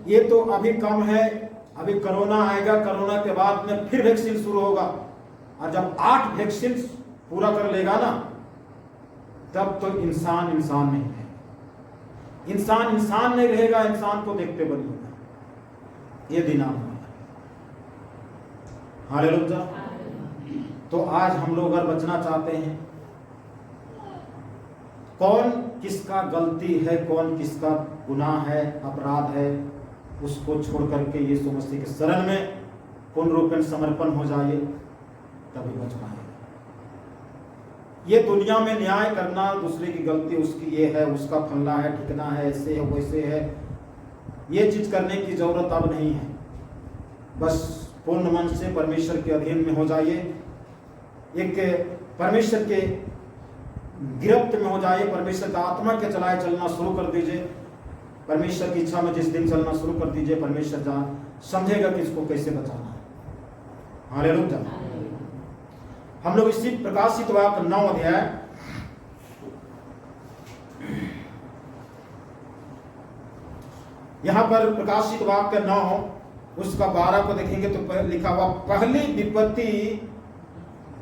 ये तो अभी कम है, अभी कोरोना आएगा, कोरोना के बाद में फिर वैक्सीन शुरू होगा। और जब 8 वैक्सीन पूरा कर लेगा ना, तब तो इंसान नहीं है। इंसान नहीं रहेगा, इंसान को देखते बनी होगा। ये दिन आना है। हालेलुया। तो आज हम लोग अगर बचना चाहते हैं, कौन किसका गलती है, कौन किसका गुनाह है, अपराध है, उसको छोड़ करके यीशु मसीह के शरण में पूर्ण रूपेण समर्पण हो जाइए, तभी बच पाएंगे। ये दुनिया में न्याय करना, दूसरे की गलती उसकी ये है, उसका फलना है, ठिकना है, ऐसे है वैसे है, ये चीज करने की जरूरत अब नहीं है। बस पूर्ण मन से परमेश्वर के अधीन में हो जाइए, एक परमेश्वर के गिरफ्त में हो जाइए, परमेश्वर का आत्मा के चलाए चलना शुरू कर दीजिए। परमेश्वर की इच्छा में जिस दिन चलना शुरू कर दीजिए, परमेश्वर जान समझेगा कि इसको कैसे बचाना है। हालेलुया। हम लोग इसी प्रकाशित वाक्य 9 अध्याय यहां पर प्रकाशित वाक्य 9 उसका 12 को देखेंगे तो लिखा हुआ, पहली विपत्ति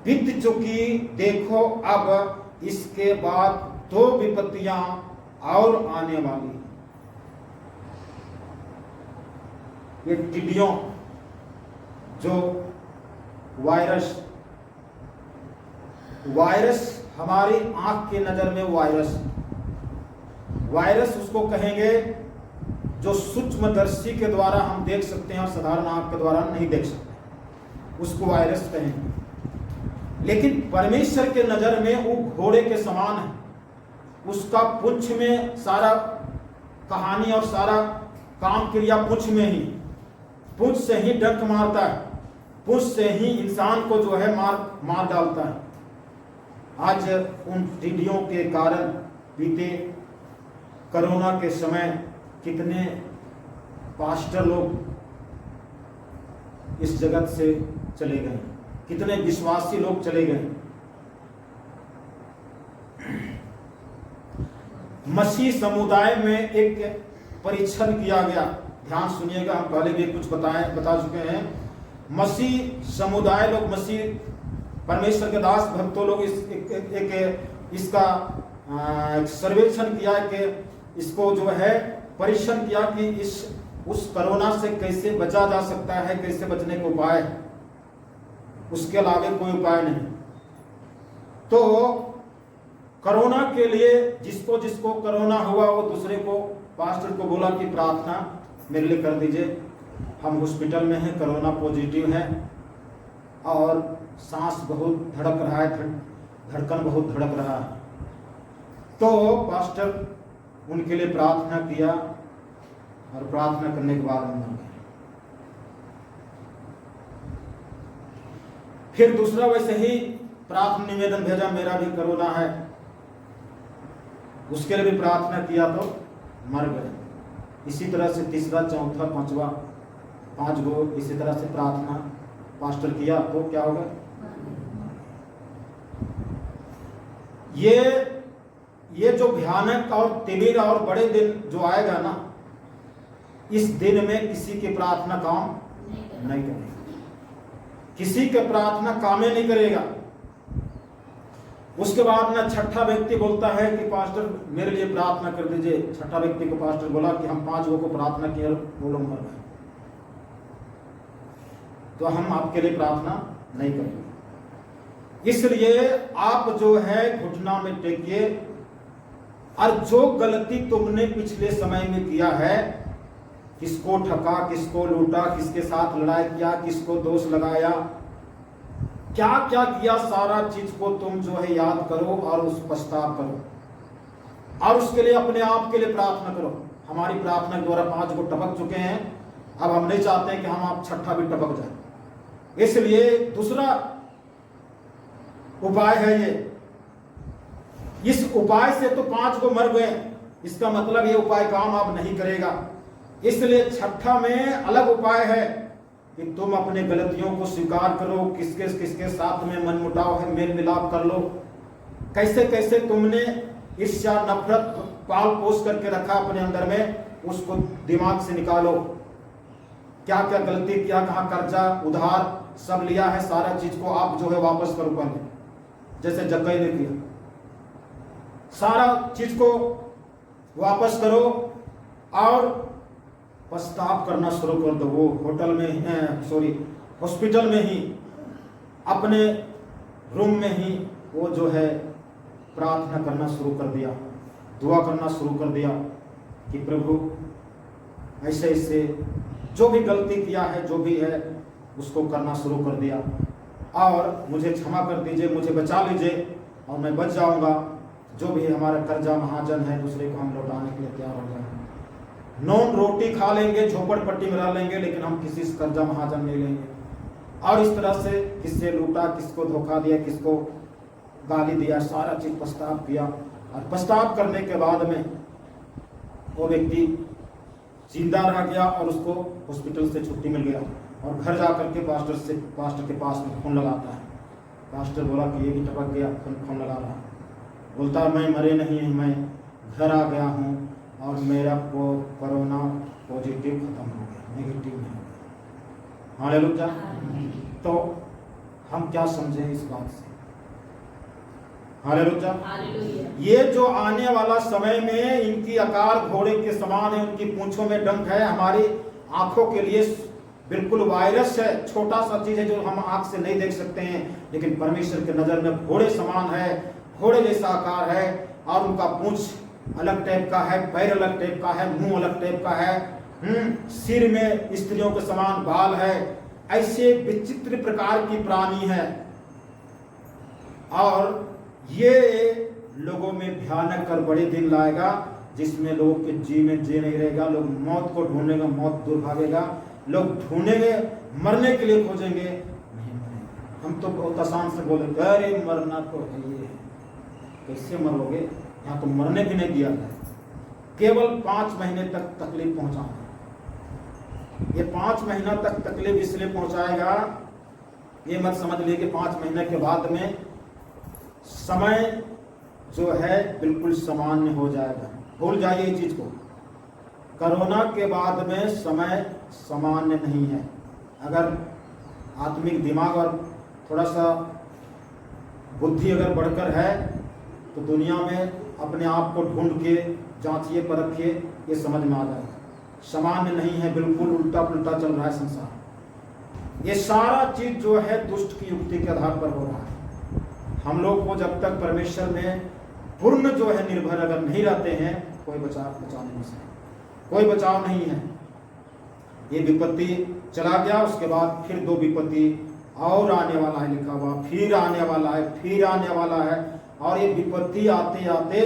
बीत चुकी, देखो अब इसके बाद 2 विपत्तियां और आने वाली। ये टिड्डियों, जो वायरस हमारी आंख के नजर में वायरस उसको कहेंगे जो सूक्ष्मदर्शी के द्वारा हम देख सकते हैं और साधारण आंख के द्वारा नहीं देख सकते, उसको वायरस कहेंगे। लेकिन परमेश्वर के नजर में वो घोड़े के समान है। उसका पुंछ में सारा कहानी और सारा काम क्रिया पुंछ से ही डंक मारता है, पुंछ से ही इंसान को जो है मार डालता है। आज उन टिड्डियों के कारण बीते कोरोना के समय कितने पास्टर लोग इस जगत से चले गए, कितने विश्वासी लोग चले गए। मसीह समुदाय में एक परीक्षण किया गया, ध्यान सुनिएगा, हम पहले भी कुछ बता चुके हैं। मसीह समुदाय लोग, मसीह परमेश्वर के दास भक्तों लोग इसका सर्वेक्षण किया कि इसको जो है परीक्षण किया कि उस कोरोना से कैसे बचा जा सकता है, कैसे बचने का उपाय है, उसके अलावा कोई उपाय नहीं। तो कोरोना के लिए जिसको कोरोना हुआ वो दूसरे को, पास्टर को बोला कि प्रार्थना मेरे लिए कर दीजिए, हम हॉस्पिटल में हैं, कोरोना पॉजिटिव है और सांस बहुत धड़क रहा है, धड़कन बहुत धड़क रहा है। तो पास्टर उनके लिए प्रार्थना किया और प्रार्थना करने के बाद मर गए। फिर दूसरा वैसे ही प्रार्थना निवेदन भेजा, मेरा भी कोरोना है, उसके लिए भी प्रार्थना किया तो मर गए। इसी तरह से तीसरा, चौथा, पांचवा, 5 गो इसी तरह से प्रार्थना पास्टर किया तो क्या होगा? ये जो भयानक और तीव्र और बड़े दिन जो आएगा ना, इस दिन में किसी की प्रार्थना काम नहीं करेगा, किसी का प्रार्थना काम नहीं करेगा। उसके बाद ना छठा व्यक्ति बोलता है कि पास्टर मेरे लिए प्रार्थना कर दीजिए। छठा व्यक्ति को पास्टर बोला कि हम 5 लोगों को प्रार्थना किए और वो लोग मर गए, तो हम आपके लिए प्रार्थना नहीं करेंगे। इसलिए आप जो है घुटना में टेकिए और जो गलती तुमने पिछले समय में किया है, किसको ठगा, किसको लूटा, किसके साथ लड़ाई किया, किसको दोष लगाया, क्या क्या किया, सारा चीज को तुम जो है याद करो और उस पछताव करो और उसके लिए अपने आप के लिए प्रार्थना करो। हमारी प्रार्थना के द्वारा 5 को टपक चुके हैं, अब हम नहीं चाहते हैं कि हम आप छठा भी टपक जाए। इसलिए दूसरा उपाय है ये। इस उपाय से तो 5 को मर गए, इसका मतलब ये उपाय काम अब नहीं करेगा। इसलिए छठा में अलग उपाय है कि तुम अपने गलतियों को स्वीकार करो, किसके साथ में मनमुटाव है मेल मिलाप कर लो, कैसे कैसे तुमने ईर्ष्या नफरत पाल पोस करके रखा अपने अंदर में, उसको दिमाग से निकालो। क्या क्या गलती किया, कहाँ कर्जा उधार सब लिया है, सारा चीज को आप जो है वापस करो पहले, जैसे जक्कई ने किया, सारा चीज को वापस करो और पछताव करना शुरू कर दो। वो हॉस्पिटल में ही, अपने रूम में ही वो जो है प्रार्थना करना शुरू कर दिया, दुआ करना शुरू कर दिया कि प्रभु ऐसे ऐसे जो भी गलती किया है, जो भी है उसको करना शुरू कर दिया और मुझे क्षमा कर दीजिए, मुझे बचा लीजिए और मैं बच जाऊंगा। जो भी हमारा कर्जा महाजन है दूसरे को हम लौटाने के लिए तैयार हो जाए। नॉन रोटी खा लेंगे, झोपड़पट्टी में रह लेंगे, लेकिन हम किसी से कर्जा महाजन नहीं लेंगे। और इस तरह से किससे लूटा, किसको धोखा दिया, किसको गाली दिया, सारा चीज पछताव किया। और पछताव करने के बाद में वो व्यक्ति जिंदा रह गया और उसको हॉस्पिटल से छुट्टी मिल गया और घर जाकर के पास्टर के पास में फोन लगाता है। पास्टर बोला कि ये भी टपक गया, फोन लगा रहा है, बोलता मैं मरे नहीं, मैं घर आ गया हूँ और मेरा कोरोना पॉजिटिव खत्म हो गया, नेगेटिव नहीं हो गया। हालेलुया। तो हम क्या समझें इस बात से? हालेलुया। ये जो आने वाला समय में इनकी आकार घोड़े के समान है, उनकी पूंछों में डंक है, हमारी आंखों के लिए बिल्कुल वायरस है, छोटा सा चीज है जो हम आंख से नहीं देख सकते हैं, लेकिन परमेश्वर के नजर में घोड़े समान है, घोड़े जैसा आकार है, और उनका पूंछ अलग टाइप का है, पैर अलग टाइप का है, मुंह अलग टाइप का है, सिर में स्त्रियों के समान बाल है। ऐसे विचित्र प्रकार की प्राणी है, और ये लोगों में भयानक और बड़े दिन लाएगा जिसमें लोगों के जी में जी नहीं रहेगा। लोग मौत को ढूंढेंगे, मौत दूर भागेगा। लोग ढूंढेंगे, मरने के लिए खोजेंगे, नहीं मरेंगे। हम तो बहुत आसान से बोले, अरे मरना तो है ही है, कैसे मरोगे, यहाँ तो मरने भी नहीं दिया है, केवल 5 महीने तक तकलीफ पहुंचाना। ये 5 महीना तक तकलीफ इसलिए पहुंचाएगा, ये मत समझ लिए कि 5 महीने के बाद में समय जो है बिल्कुल सामान्य हो जाएगा। भूल जाइए इस चीज को, कोरोना के बाद में समय सामान्य नहीं है। अगर आत्मिक दिमाग और थोड़ा सा बुद्धि अगर बढ़कर है तो दुनिया में अपने आप को ढूंढ के जांचिए, परखिए, ये समझ में आ जाएगा। सामान्य नहीं है, बिल्कुल उल्टा पुल्टा चल रहा है संसार। ये सारा चीज जो है दुष्ट की युक्ति के आधार पर हो रहा है। हम लोग को जब तक परमेश्वर में पूर्ण जो है निर्भर अगर नहीं रहते हैं, कोई बचाव नहीं सकता, कोई बचाव नहीं है। ये विपत्ति चला गया, उसके बाद फिर 2 विपत्ति और आने वाला है, लिखा हुआ फिर आने वाला है, फिर आने वाला है। और ये विपत्ति आते आते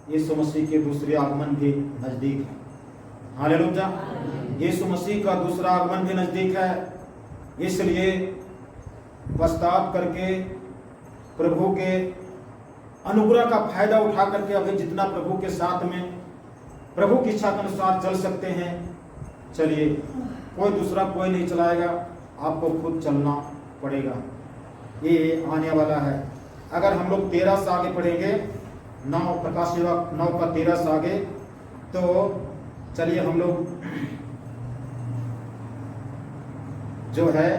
यीशु मसीह के दूसरे आगमन भी नजदीक है। हालेलुया, यीशु मसीह का दूसरा आगमन भी नजदीक है। इसलिए पश्चाताप करके प्रभु के अनुग्रह का फायदा उठा करके अभी जितना प्रभु के साथ में प्रभु की इच्छा के अनुसार चल सकते हैं, चलिए। कोई दूसरा कोई नहीं चलाएगा, आपको खुद चलना पड़ेगा। ये आने वाला है। अगर हम लोग 13 से आगे पढ़ेंगे, 9 प्रकाश सेवक 9 का 13 से आगे, तो चलिए हम लोग जो है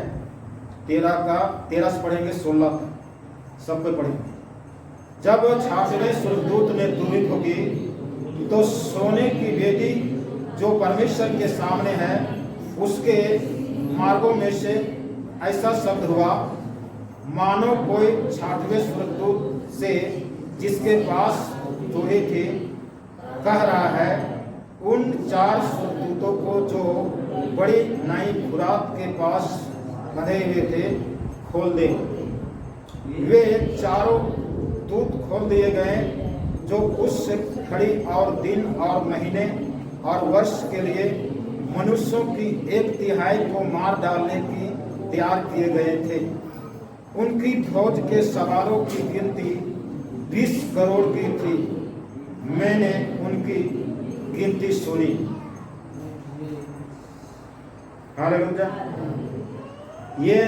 13 से पढ़ेंगे 16 तक, सब कोई पढ़ेंगे। जब 66वें स्वर्गदूत ने ध्वनि होगी तो सोने की वेदी जो परमेश्वर के सामने है उसके मार्गों में से ऐसा शब्द हुआ मानो कोई 66वें स्वर्गदूत से जिसके पास जोड़े थे कह रहा है, उन 4 स्वर्गदूतों को जो बड़ी नई फुरात के पास बंधे हुए थे खोल दे। वे चारों दूत खोल दिए गए जो उस घड़ी और दिन और महीने और वर्ष के लिए मनुष्यों की 1/3 को मार डालने की तैयार किए गए थे। उनकी फौज के सवारों की गिनती 20 करोड़ की थी। मैंने उनकी गिनती सुनी। हालेलुया। ये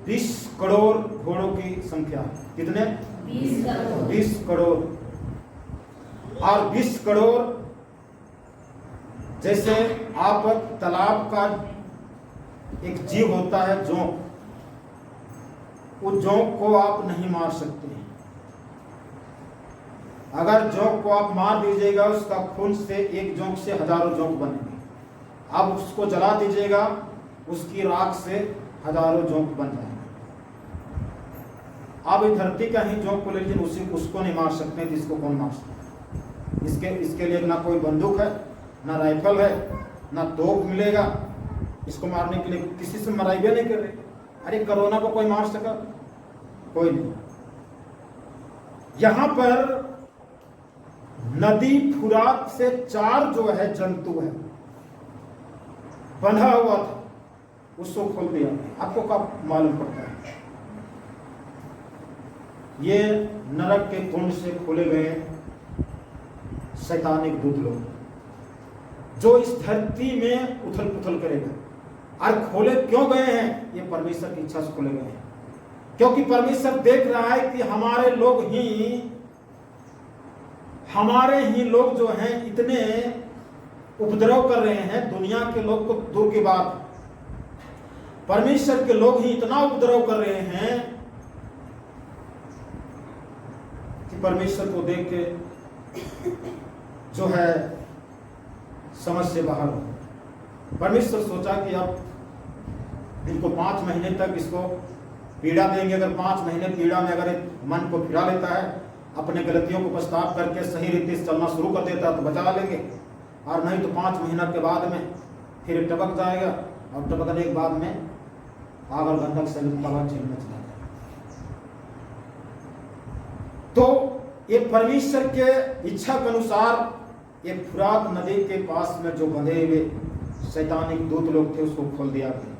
20 करोड़ घोड़ों की संख्या। कितने? 20 करोड़। और 20 करोड़ जैसे आप तालाब का एक जीव होता है जोंक, उस जोंक को आप नहीं मार सकते। अगर जोंक को आप मार दीजिएगा, उसका खून से एक जोंक से हजारों जोंक बनेंगे। आप उसको जला दीजिएगा, उसकी राख से हजारों जोंक बन जाएंगे। आप इस धरती का ही जोंक को ले लीजिए, उसको नहीं मार सकते, जिसको कौन मार सकते? इसके लिए ना कोई बंदूक है, ना राइफल है, ना तोप मिलेगा। इसको मारने के लिए किसी से मराइबे नहीं कर रहे। अरे कोरोना को कोई मार सका? कोई नहीं। यहां पर नदी फुरात से 4 जो है जंतु है बंधा हुआ था, उसको खोल दिया। आपको कब मालूम पड़ता है? ये नरक के कुंड से खोले गए शैतानिक दूत लोग जो इस धरती में उथल पुथल करेगा। और खोले क्यों गए हैं? ये परमेश्वर की इच्छा से खोले गए हैं, क्योंकि परमेश्वर देख रहा है कि हमारे ही लोग जो हैं इतने उपद्रव कर रहे हैं। दुनिया के लोग को दूर की बात, परमेश्वर के लोग ही इतना उपद्रव कर रहे हैं कि परमेश्वर को देख के जो है समझ से बाहर हो। परमेश्वर सोचा कि अब इनको 5 महीने तक इसको पीड़ा देंगे। अगर 5 महीने पीड़ा में अगर मन को फिरा लेता है, अपने गलतियों को पछताव करके सही रीति से चलना शुरू कर देता है तो बचा लेंगे, और नहीं तो 5 महीना के बाद में फिर टपक जाएगा, और टपकने के बाद में आग और गंधक से तबाह झेलने चला जाएगा। तो ये परमेश्वर के इच्छा के अनुसार एक फुरात नदी के पास में जो बंधे हुए शैतानिक दूत लोग थे उसको खोल दिया गया,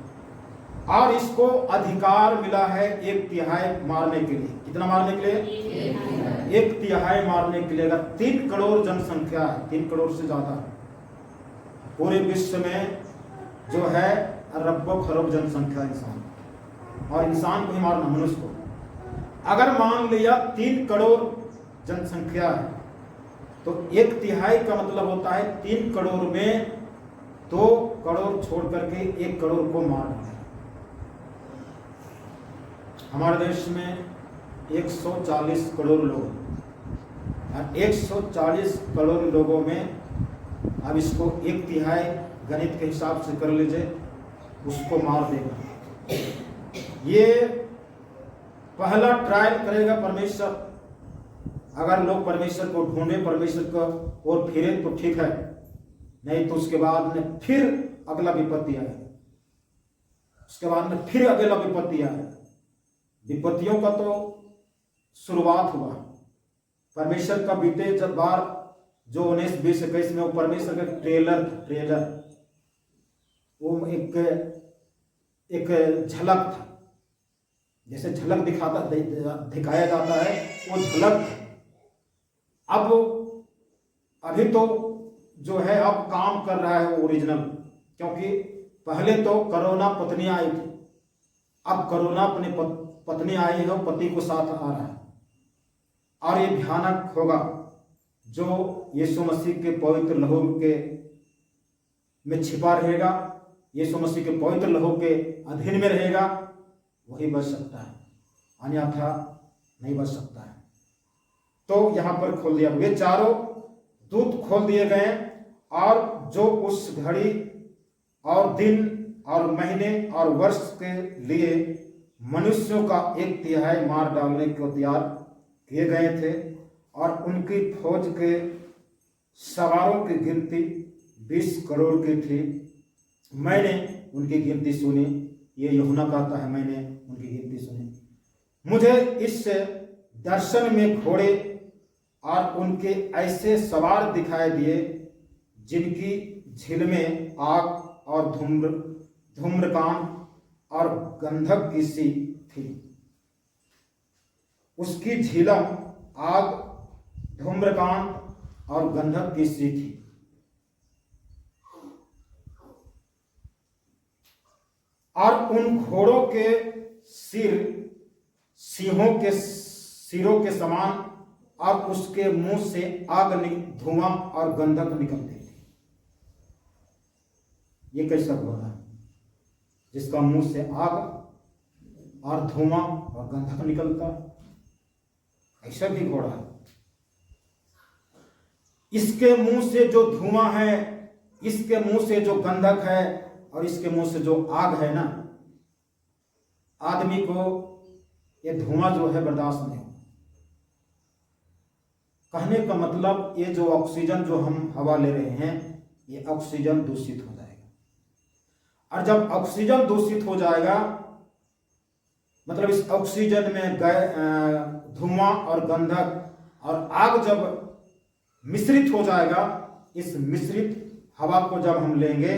और इसको अधिकार मिला है 1/3 मारने के लिए। कितना मारने के लिए? 1/3 मारने के लिए। अगर 3 करोड़ जनसंख्या है, 3 करोड़ से ज्यादा पूरे विश्व में जो है अरबों खरब जनसंख्या इंसान, और इंसान को ही मारना, मनुष्य को। अगर मान लिया 3 करोड़ जनसंख्या है तो 1/3 का मतलब होता है 3 करोड़ में 2 करोड़ छोड़ करके 1 करोड़ को मार डाला। हमारे देश में 140 करोड़ लोग हैं, और 140 करोड़ लोगों में अब इसको 1/3 गणित के हिसाब से कर लीजिए, उसको मार देगा। ये पहला ट्रायल करेगा परमेश्वर। अगर लोग परमेश्वर को ढूंढे, परमेश्वर को और फिरे तो ठीक है, नहीं तो उसके बाद में फिर अगला विपत्ति आए, उसके बाद में फिर अगला विपत्ति आए। विपत्तियों का तो शुरुआत हुआ। परमेश्वर का बीते जब बार जो 19, 20, 21 में वो परमेश्वर का ट्रेलर वो एक झलक था, जैसे झलक दिखाया जाता है, वो झलक। अब अभी तो जो है अब काम कर रहा है वो ओरिजिनल, क्योंकि पहले तो कोरोना पत्नी आई थी, अब कोरोना अपने पत्नी आई है, पति को साथ आ रहा है, और ये भयानक होगा जो यीशु मसीह के पवित्र लहू के में छिपा रहेगा, यीशु मसीह के पवित्र लहू के अधीन में रहेगा, वही बच सकता है, अन्यथा नहीं बच सकता है। तो यहां पर खोल दिया, वे चारों दूत खोल दिए गए, और जो उस घड़ी और दिन और महीने और वर्ष के लिए मनुष्यों का 1/3 मार डालने को तैयार किए गए थे, और उनकी फौज के सवारों की गिनती 20 करोड़ की थी। मैंने उनकी गिनती सुनी, ये यूहन्ना कहता है, मैंने उनकी गिनती सुनी। मुझे इस दर्शन में घोड़े और उनके ऐसे सवार दिखाई दिए जिनकी झील में आग और धूम्रकान और गंधक की सी थी। उसकी झीलम आग, धूम्रकान और गंधक की सी थी। और उन घोड़ों के सिर सिंहों के सिरों के समान, और उसके मुंह से आग, धुआं और गंधक निकलती थी। ये कैसा घोड़ा है जिसका मुंह से आग और धुआं और गंधक निकलता है? ऐसा भी घोड़ा है। इसके मुंह से जो धुआं है, इसके मुंह से जो गंधक है, और इसके मुंह से जो आग है ना, आदमी को ये धुआं जो है बर्दाश्त नहीं हो। कहने का मतलब ये जो ऑक्सीजन जो हम हवा ले रहे हैं, ये ऑक्सीजन दूषित हो जाएगा, और जब ऑक्सीजन दूषित हो जाएगा मतलब इस ऑक्सीजन में धुआं और गंधक और आग जब मिश्रित हो जाएगा, इस मिश्रित हवा को जब हम लेंगे,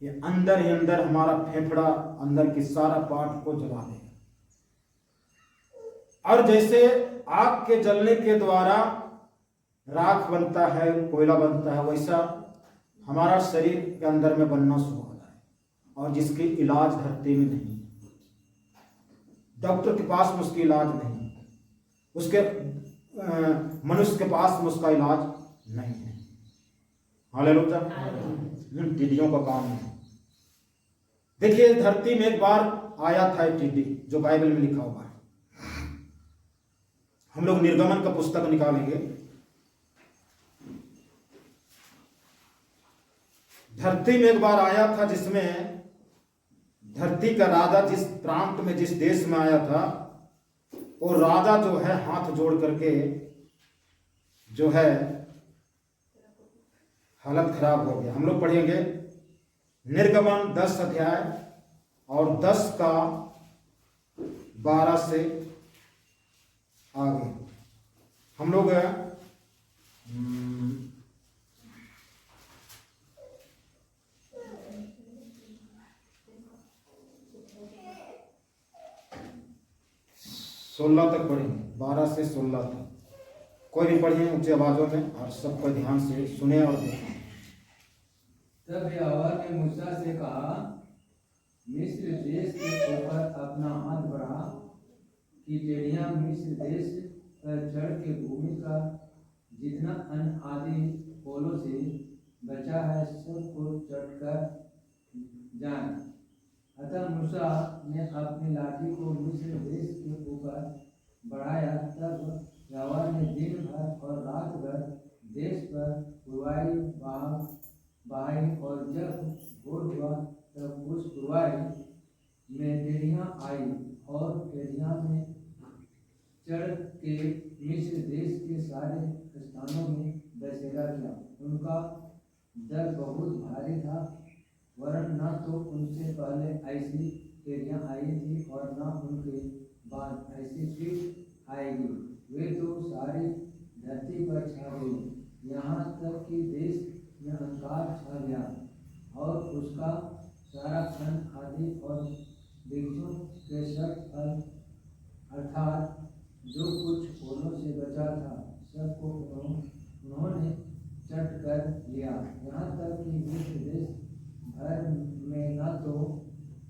ये अंदर ही अंदर हमारा फेफड़ा, अंदर की सारा पार्ट को जला देगा। और जैसे आग के जलने के द्वारा राख बनता है, कोयला बनता है, वैसा हमारा शरीर के अंदर में बनना शुरू हो जाए, और जिसकी इलाज धरती में नहीं, डॉक्टर के पास में उसकी इलाज नहीं, उसके मनुष्य के पास में उसका इलाज नहीं है। हालेलुया। टिड्डियों का काम है। देखिए, धरती में एक बार आया था टिड्डी, जो बाइबल में लिखा हुआ है। हम लोग निर्गमन का पुस्तक निकालेंगे, धरती में एक बार आया था, जिसमें धरती का राजा जिस प्रांत में, जिस देश में आया था, वो राजा जो है हाथ जोड़ करके जो है हालत खराब हो गया। हम लोग पढ़ेंगे निर्गमन 10 अध्याय और 10 का 12 से आगे। हम लोग 16 तक पढ़ेंगे, 12 से 16 तक। कोई भी पढ़िए ऊंची आवाजों में और सबको ध्यान से सुने और देखें। तब यहोवा ने मूसा से कहा, मिस्र देश के ऊपर अपना हाथ बढ़ा कि टेढ़ियां मिस्र देश पर चढ़ के भूमि का जितना अन्न आदि पोलों से बचा है सबको चढ़कर जाए। अतः मूसा ने अपनी लाठी को मिस्र देश के ऊपर बढ़ाया। तब यहोवा ने दिन भर और रात भर देश पर पुरवाई बहाई, और जब भोर हुआ तब उस पुरवाई में टेढ़ियां आई और टेढ़ियां में चढ़ के मिस्र देश के सारे स्थानों में बसेरा किया। उनका दल बहुत भारी था, वरन न तो उनसे पहले ऐसी टेढ़ियां आई थी और न उनके बाद ऐसी फिर आएगी। वे तो सारी धरती पर छा गई, यहाँ तक कि देश में अंधकार छा गया और उसका सारा अन्न आदि और वृक्षों के सब फल अर्थात जो कुछ फूलों से बचा था सबको उन्होंने चट कर लिया। यहाँ तक कि मिस्र देश भर में न तो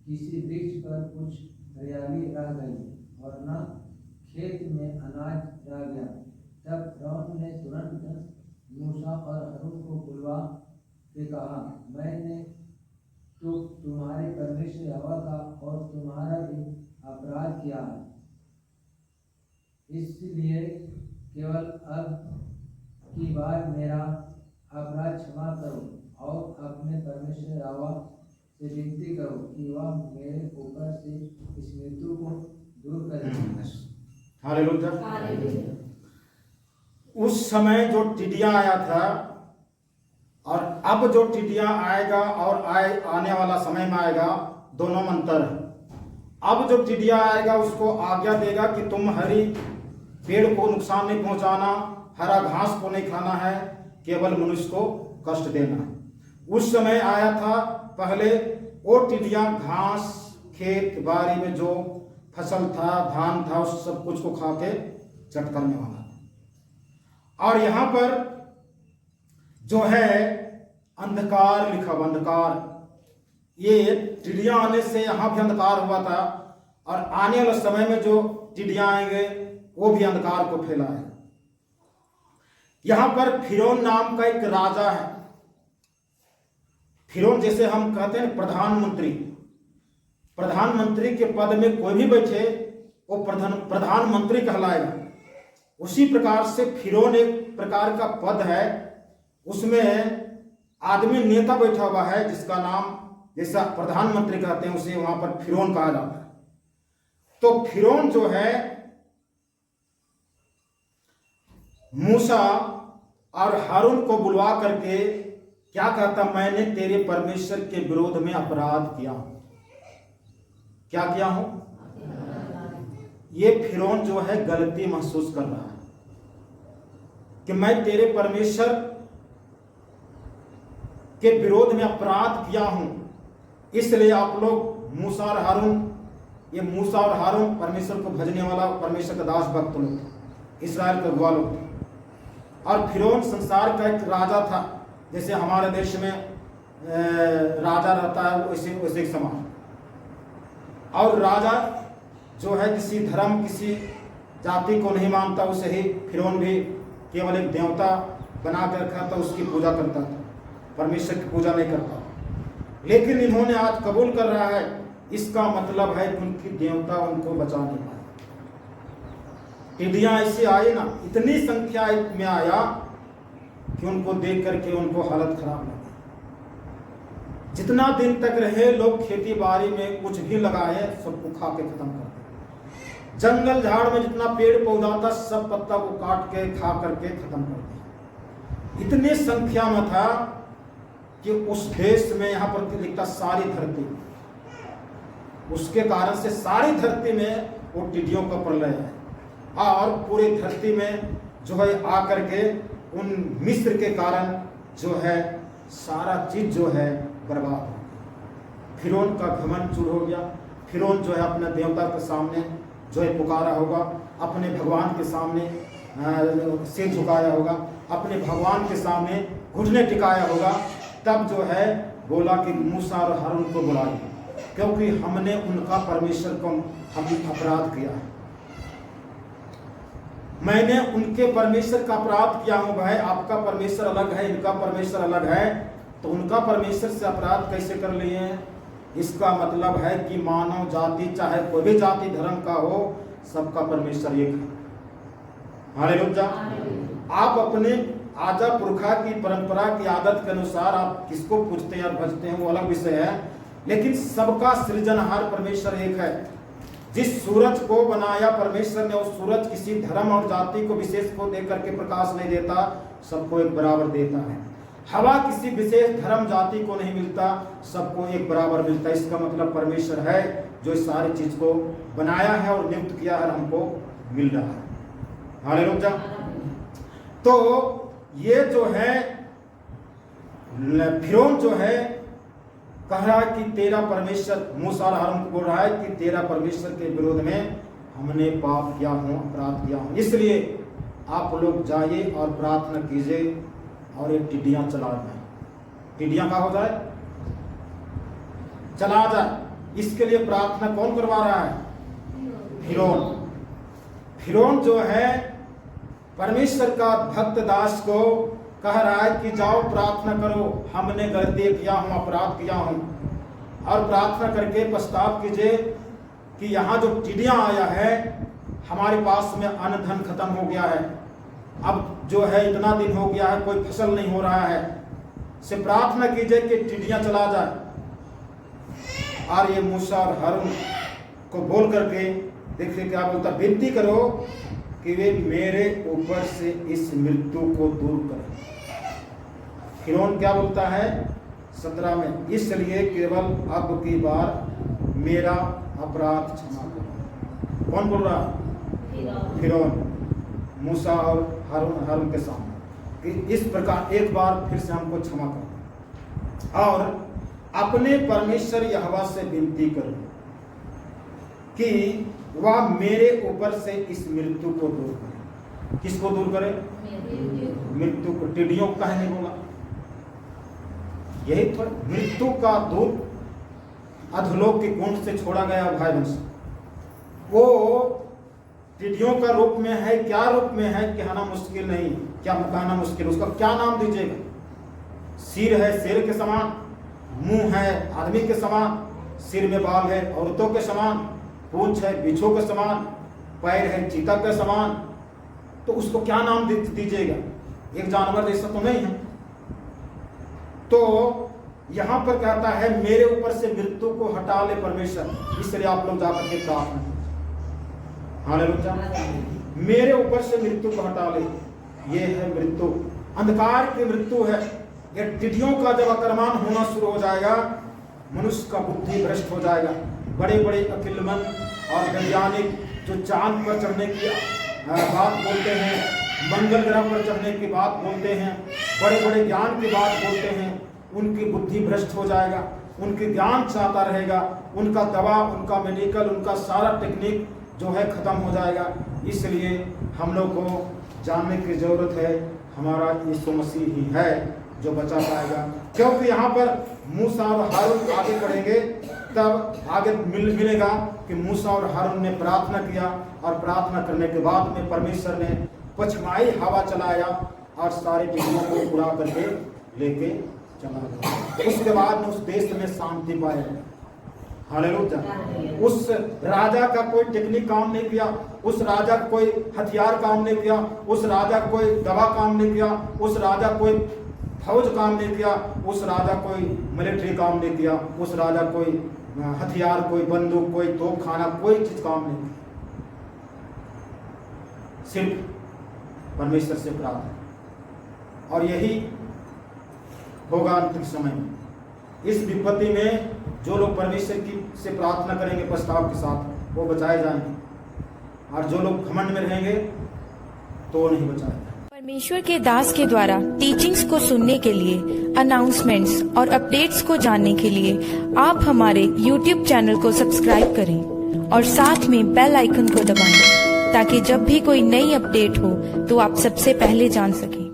किसी वृक्ष पर कुछ हरियाली रह गई और न खेत में अनाज रह गया। तब फिरौन ने तुरंत मूसा और हारून को बुलवा के कहा, मैंने तो तुम्हारे परमेश्वर यहोवा का और तुम्हारा भी अपराध किया है, इसलिए केवल अब की बार मेरा अपराध क्षमा करो और अपने परमेश्वर यहोवा से विनती करो कि वह मेरे ऊपर से इस मृत्यु को दूर करे। हालेलुया। उस समय जो टिड्डियां आया था और अब जो टिड्डियां आएगा और आने वाला समय में आएगा, दोनों में अंतर है। अब जो टिड्डियां आएगा उसको आज्ञा देगा कि तुम हरी पेड़ को नुकसान नहीं पहुंचाना, हरा घास को नहीं खाना है, केवल मनुष्य को कष्ट देना है। उस समय आया था पहले वो टिड्डियां घास, खेत बाड़ी में जो फसल था, धान था, उस सब कुछ को खा के चट करने वाला था। और यहां पर जो है अंधकार लिखा हुआ, अंधकार, ये टिड्डियां आने से यहां भी अंधकार हुआ था और आने वाले समय में जो टिड्डियां आएंगे वो भी अंधकार को फैलाए। यहां पर फिरौन नाम का एक राजा है। फिरौन जैसे हम कहते हैं प्रधानमंत्री, प्रधानमंत्री के पद में कोई भी बैठे वो प्रधानमंत्री कहलाएगा। उसी प्रकार से फिरौन एक प्रकार का पद है, उसमें आदमी नेता बैठा हुआ है जिसका नाम जैसा प्रधानमंत्री कहते हैं उसे वहां पर फिरौन कहा जाता है। तो फिरौन जो है मूसा और हारून को बुलवा करके क्या कहता, मैंने तेरे परमेश्वर के विरोध में अपराध किया। क्या किया हूं? ये फिरौन जो है गलती महसूस कर रहा है कि मैं तेरे परमेश्वर के विरोध में अपराध किया हूं। इसलिए आप लोग मूसा और हारून, ये मूसा और हारून परमेश्वर को भजने वाला परमेश्वर का दास भक्त लोग थे, इस्राएल का अगुवा लोग थे। और फिरौन संसार का एक राजा था, जैसे हमारे देश में राजा रहता है वैसे एक समान। और राजा जो है किसी धर्म, किसी जाति को नहीं मानता, उसे ही फिरौन भी केवल एक देवता बना कर रखा था, उसकी पूजा करता था, परमेश्वर की पूजा नहीं करता। लेकिन इन्होंने आज कबूल कर रहा है, इसका मतलब है कि उनकी देवता उनको बचा नहीं पाए। टिड्डियां ऐसी आई ना, इतनी संख्या में आया कि उनको देख करके उनको हालत खराब लगी। जितना दिन तक रहे लोग खेती बाड़ी में कुछ भी लगाए सबको खा के खत्म कर दिया। जंगल झाड़ में जितना पेड़ पौधा था सब पत्ता को काट के खा करके खत्म कर दिया। इतनी संख्या में था कि उस देश में यहाँ पर लिखता सारी धरती, उसके कारण से सारी धरती में वो टिड्डियों का प्रलय है और पूरी धरती में जो है आकर के उन मिस्र के कारण जो है सारा चीज जो है बर्बाद हो गया। फिरौन का घमंड चूर हो गया। फिरौन जो है अपने देवता के सामने जो है पुकारा होगा, अपने भगवान के सामने सिर झुकाया होगा, अपने भगवान के सामने घुटने टिकाया होगा। तब जो है बोला कि मूसा और हारून को बुलाइए, क्योंकि हमने उनका परमेश्वर को हम अपराध किया है। मैंने उनके परमेश्वर का अपराध किया हूं। भाई आपका परमेश्वर अलग है, इनका परमेश्वर अलग है, तो उनका परमेश्वर से अपराध कैसे कर लिए हैं? इसका मतलब है कि मानव जाति चाहे कोई भी जाति धर्म का हो, सबका परमेश्वर एक है। हालेलुया। आप अपने आजा पुरखा की परंपरा की आदत के अनुसार आप किसको पूजते हैं और भजते हैं वो अलग विषय है, लेकिन सबका सृजनहार परमेश्वर एक है। जिस सूरज को बनाया परमेश्वर ने, उस सूरज किसी धर्म और जाति को विशेष को देकर के प्रकाश नहीं देता, सबको एक बराबर देता है। हवा किसी विशेष धर्म जाति को नहीं मिलता, सबको एक बराबर मिलता है। इसका मतलब परमेश्वर है जो इस सारी चीज को बनाया है और नियुक्त किया है, हमको मिल रहा है। हालेलुया। तो ये जो है फिरौन जो है कह रहा है कि तेरा परमेश्वर, मूसा और हारून को बोल रहा है कि तेरा परमेश्वर के विरोध में हमने पाप किया हूं, अपराध किया हूं, इसलिए आप लोग जाइए और प्रार्थना कीजिए और ये टिड्डियां चला जाए। टिड्डियां क्या हो जाए? चला जाए। इसके लिए प्रार्थना कौन करवा रहा है? फिरौन। फिरौन जो है परमेश्वर का भक्त दास को कह रहा है कि जाओ प्रार्थना करो, हमने गलती किया हूं, अपराध किया हूं, और प्रार्थना करके पछताव कीजिए कि यहाँ जो टिड्डियां आया है हमारे पास में अन्न धन खत्म हो गया है, अब जो है इतना दिन हो गया है कोई फसल नहीं हो रहा है, से प्रार्थना कीजिए कि टिड्डियां चला जाए। और ये मूसा और हारून को बोल करके देखिए क्या बोलता, विनती करो कि वे मेरे ऊपर से इस मृत्यु को दूर करें। फिरौन क्या बोलता है 17 में, इसलिए केवल अब की बार मेरा अपराध क्षमा करो। कौन बोल रहा? फिरौन मूसा और हारून के सामने कि इस प्रकार एक बार फिर से हमको क्षमा करो और अपने परमेश्वर यहोवा से विनती करो कि वह मेरे ऊपर से इस मृत्यु को दूर करे। किसको दूर करे? मृत्यु को। टिड्डियों को कहे नहीं बोला? यही तो मृत्यु का दूत अधोलोक के कुंड से छोड़ा गया भाई वंश, वो टिड्डियों का रूप में है। क्या रूप में है कहना मुश्किल नहीं, क्या कहना मुश्किल, उसका क्या नाम दीजिएगा? सिर है शेर के समान, मुंह है आदमी के समान, सिर में बाल है औरतों के समान, पूंछ है बिच्छू के समान, पैर है चीता के समान, तो उसको क्या नाम दीजिएगा? एक जानवर जैसा तो नहीं है। तो यहां पर कहता है मेरे ऊपर से मृत्यु को हटा ले परमेश्वर, इसलिए आप लोग जाकर के प्रार्थना कीजिए। हालेलुया। मेरे ऊपर से मृत्यु को हटा ले। ये है मृत्यु, अंधकार की मृत्यु है। ये टिड्डियों का जब आक्रमण होना शुरू हो जाएगा, मनुष्य का बुद्धि भ्रष्ट हो जाएगा। बड़े बड़े अक्लमंद और वैज्ञानिक जो चांद पर चढ़ने की बात बोलते हैं, मंगल ग्रह पर चढ़ने की बात बोलते हैं, बड़े बड़े ज्ञान की बात बोलते हैं, उनकी बुद्धि भ्रष्ट हो जाएगा, उनके ज्ञान चाहता रहेगा, उनका दवा, उनका मेडिकल, उनका सारा टेक्निक जो है खत्म हो जाएगा। इसलिए हम लोग को जानने की जरूरत है, हमारा यीशु मसीह ही है जो बचा पाएगा। क्योंकि यहाँ पर मूसा और हारून आगे बढ़ेंगे तब आगे मिलेगा कि मूसा और हारून ने प्रार्थना किया और प्रार्थना करने के बाद में परमेश्वर ने पछमाई हवा चलाया और सारे टिड्डियों को उड़ा करके लेके चला गया। उसके बाद में उस देश में शांति पाएगा। हालेलुया। उस राजा का कोई टेक्निक काम नहीं किया, उस राजा का कोई हथियार काम नहीं किया, उस राजा कोई दवा काम नहीं किया, उस राजा कोई फौज काम नहीं दिया, उस राजा कोई मिलिट्री काम नहीं दिया, उस राजा कोई हथियार, कोई बंदूक, कोई तोपखाना, कोई चीज काम नहीं दी, सिर्फ परमेश्वर से प्रार्थना। और यही होगा अंतिम समय में। इस विपत्ति में जो लोग परमेश्वर की से प्रार्थना करेंगे पछताव के साथ, वो बचाए जाएंगे, और जो लोग घमंड में रहेंगे तो वो नहीं बचाए। परमेश्वर के दास के द्वारा टीचिंग्स को सुनने के लिए, अनाउंसमेंट्स और अपडेट्स को जानने के लिए आप हमारे YouTube चैनल को सब्सक्राइब करें और साथ में बेल आइकन को दबाएं, ताकि जब भी कोई नई अपडेट हो तो आप सबसे पहले जान सकें।